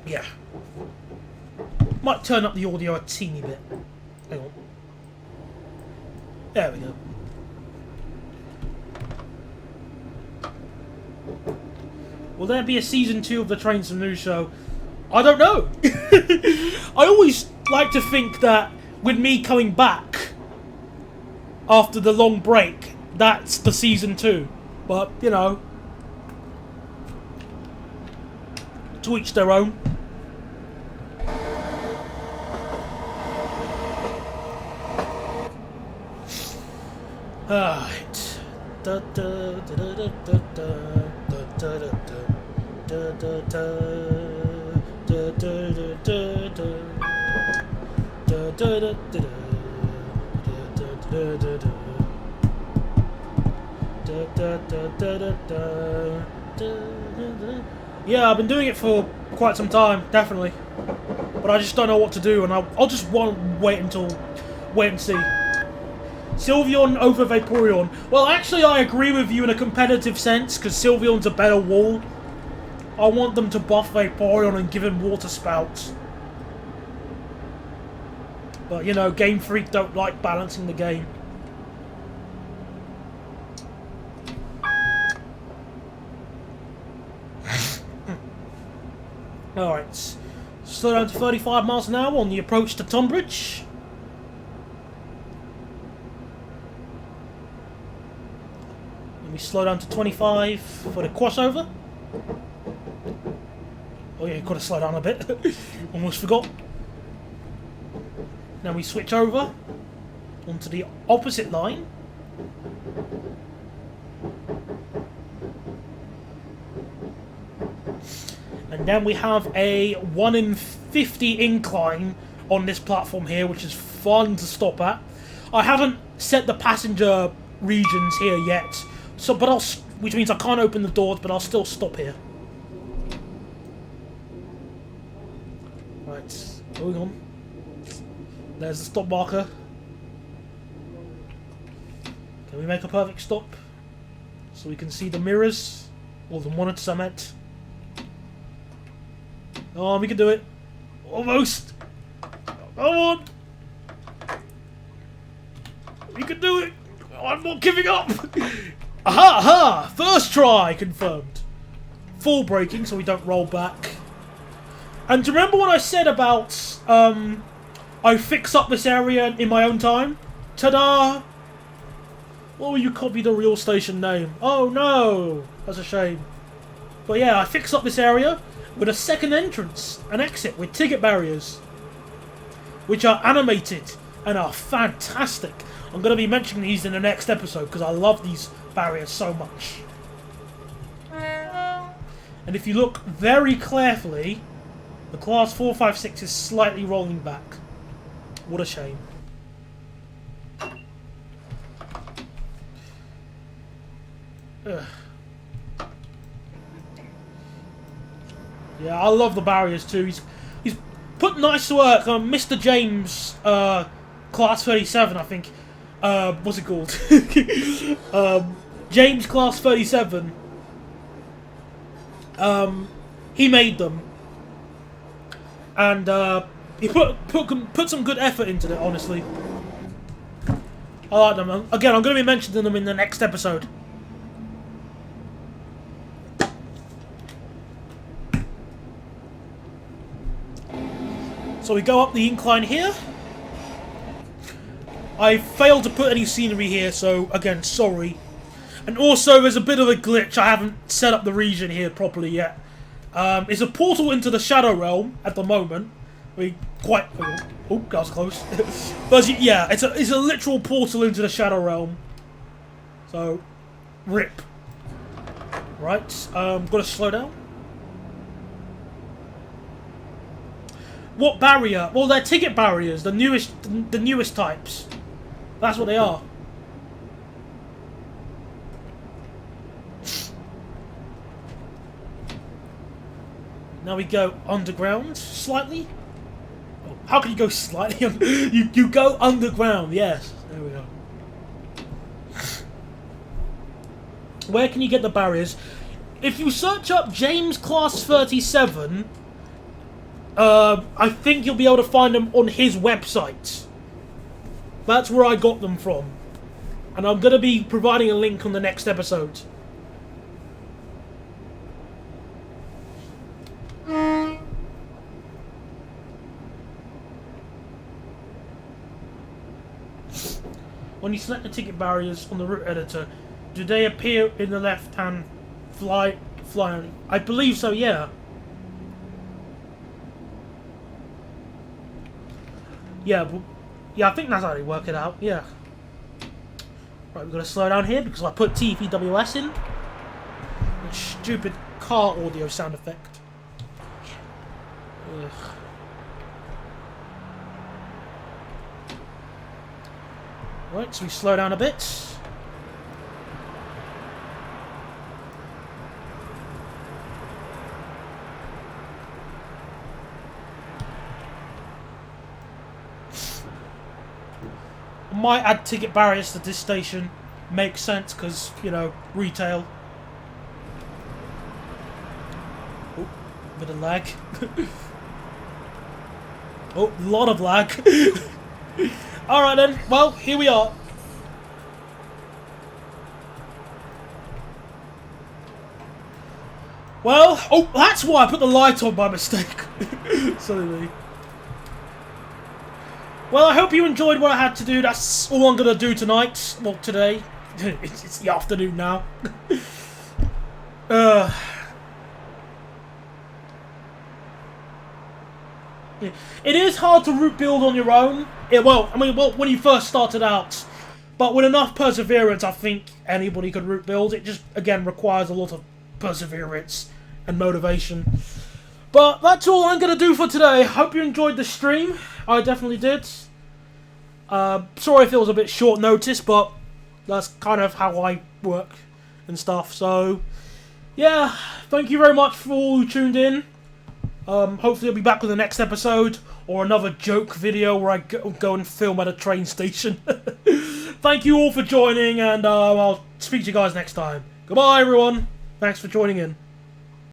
Yeah. Might turn up the audio a teeny bit. Hang on. There we go. Will there be a season 2 of the Train Sim News show? I don't know. I always like to think that with me coming back after the long break, that's the season 2. But, you know, to each their own. Alright. Da da da da da da da da da yeah, I've been doing it for quite some time, definitely. But I just don't know what to do, and I'll just wait and see. Sylveon over Vaporeon. Well, actually, I agree with you in a competitive sense, because Sylveon's a better wall. I want them to buff Vaporeon and give him Water Spouts. But, you know, Game Freak don't like balancing the game. Alright. Slow down to 35 miles an hour on the approach to Tunbridge. And we slow down to 25 for the crossover. Oh yeah, you've got to slow down a bit. Almost forgot. Now we switch over onto the opposite line. And then we have a 1 in 50 incline on this platform here, which is fun to stop at. I haven't set the passenger regions here yet, so which means I can't open the doors, but I'll still stop here. Right, going on. There's the stop marker. Can we make a perfect stop so we can see the mirrors or the monitors I meant? Oh, we can do it. Almost. Come on. We can do it. I'm not giving up. Aha, aha. First try confirmed. Full braking so we don't roll back. And do you remember what I said about I fix up this area in my own time? Ta-da! Oh, you copied the real station name. Oh no! That's a shame. But yeah, I fix up this area with a second entrance and exit with ticket barriers, which are animated and are fantastic. I'm going to be mentioning these in the next episode because I love these barriers so much. And if you look very carefully, the Class 456 is slightly rolling back. What a shame. Ugh. Yeah, I love the barriers too. He's put nice work on Mr. James, Class 37, I think. What's it called? James Class 37. He made them, and he put some good effort into it. Honestly, I like them. Again, I'm going to be mentioning them in the next episode. So we go up the incline here. I failed to put any scenery here, so again, sorry. And also, there's a bit of a glitch. I haven't set up the region here properly yet. It's a portal into the Shadow Realm at the moment. Oh, that was close. But yeah, it's a literal portal into the Shadow Realm. So, rip. Right, gotta slow down. What barrier? Well, they're ticket barriers, the newest types. That's what they are. Now we go underground slightly. Oh, how can you go slightly? you go underground. Yes, there we go. Where can you get the barriers? If you search up James Class 37. I think you'll be able to find them on his website. That's where I got them from. And I'm going to be providing a link on the next episode. When you select the ticket barriers on the route editor, do they appear in the left-hand fly? I believe so, yeah. Yeah, I think that's how they work it out, yeah. Right, we're going to slow down here because I put TVWS in. That stupid car audio sound effect. Ugh. Right, so we slow down a bit. Might add ticket barriers to this station. Makes sense because, you know, retail. Oh, bit of lag. Oh, a lot of lag. Alright then, well, here we are. Well, oh, that's why I put the light on by mistake. Silly me. Well, I hope you enjoyed what I had to do. That's all I'm going to do tonight. Well, today. It's the afternoon now. It is hard to root build on your own. Well, when you first started out. But with enough perseverance, I think anybody could root build. It just, again, requires a lot of perseverance and motivation. But that's all I'm going to do for today. Hope you enjoyed the stream. I definitely did. Sorry if it was a bit short notice, but that's kind of how I work and stuff. So, yeah, thank you very much for all who tuned in. Hopefully I'll be back with the next episode, or another joke video where I go and film at a train station. Thank you all for joining, and I'll speak to you guys next time. Goodbye, everyone. Thanks for joining in.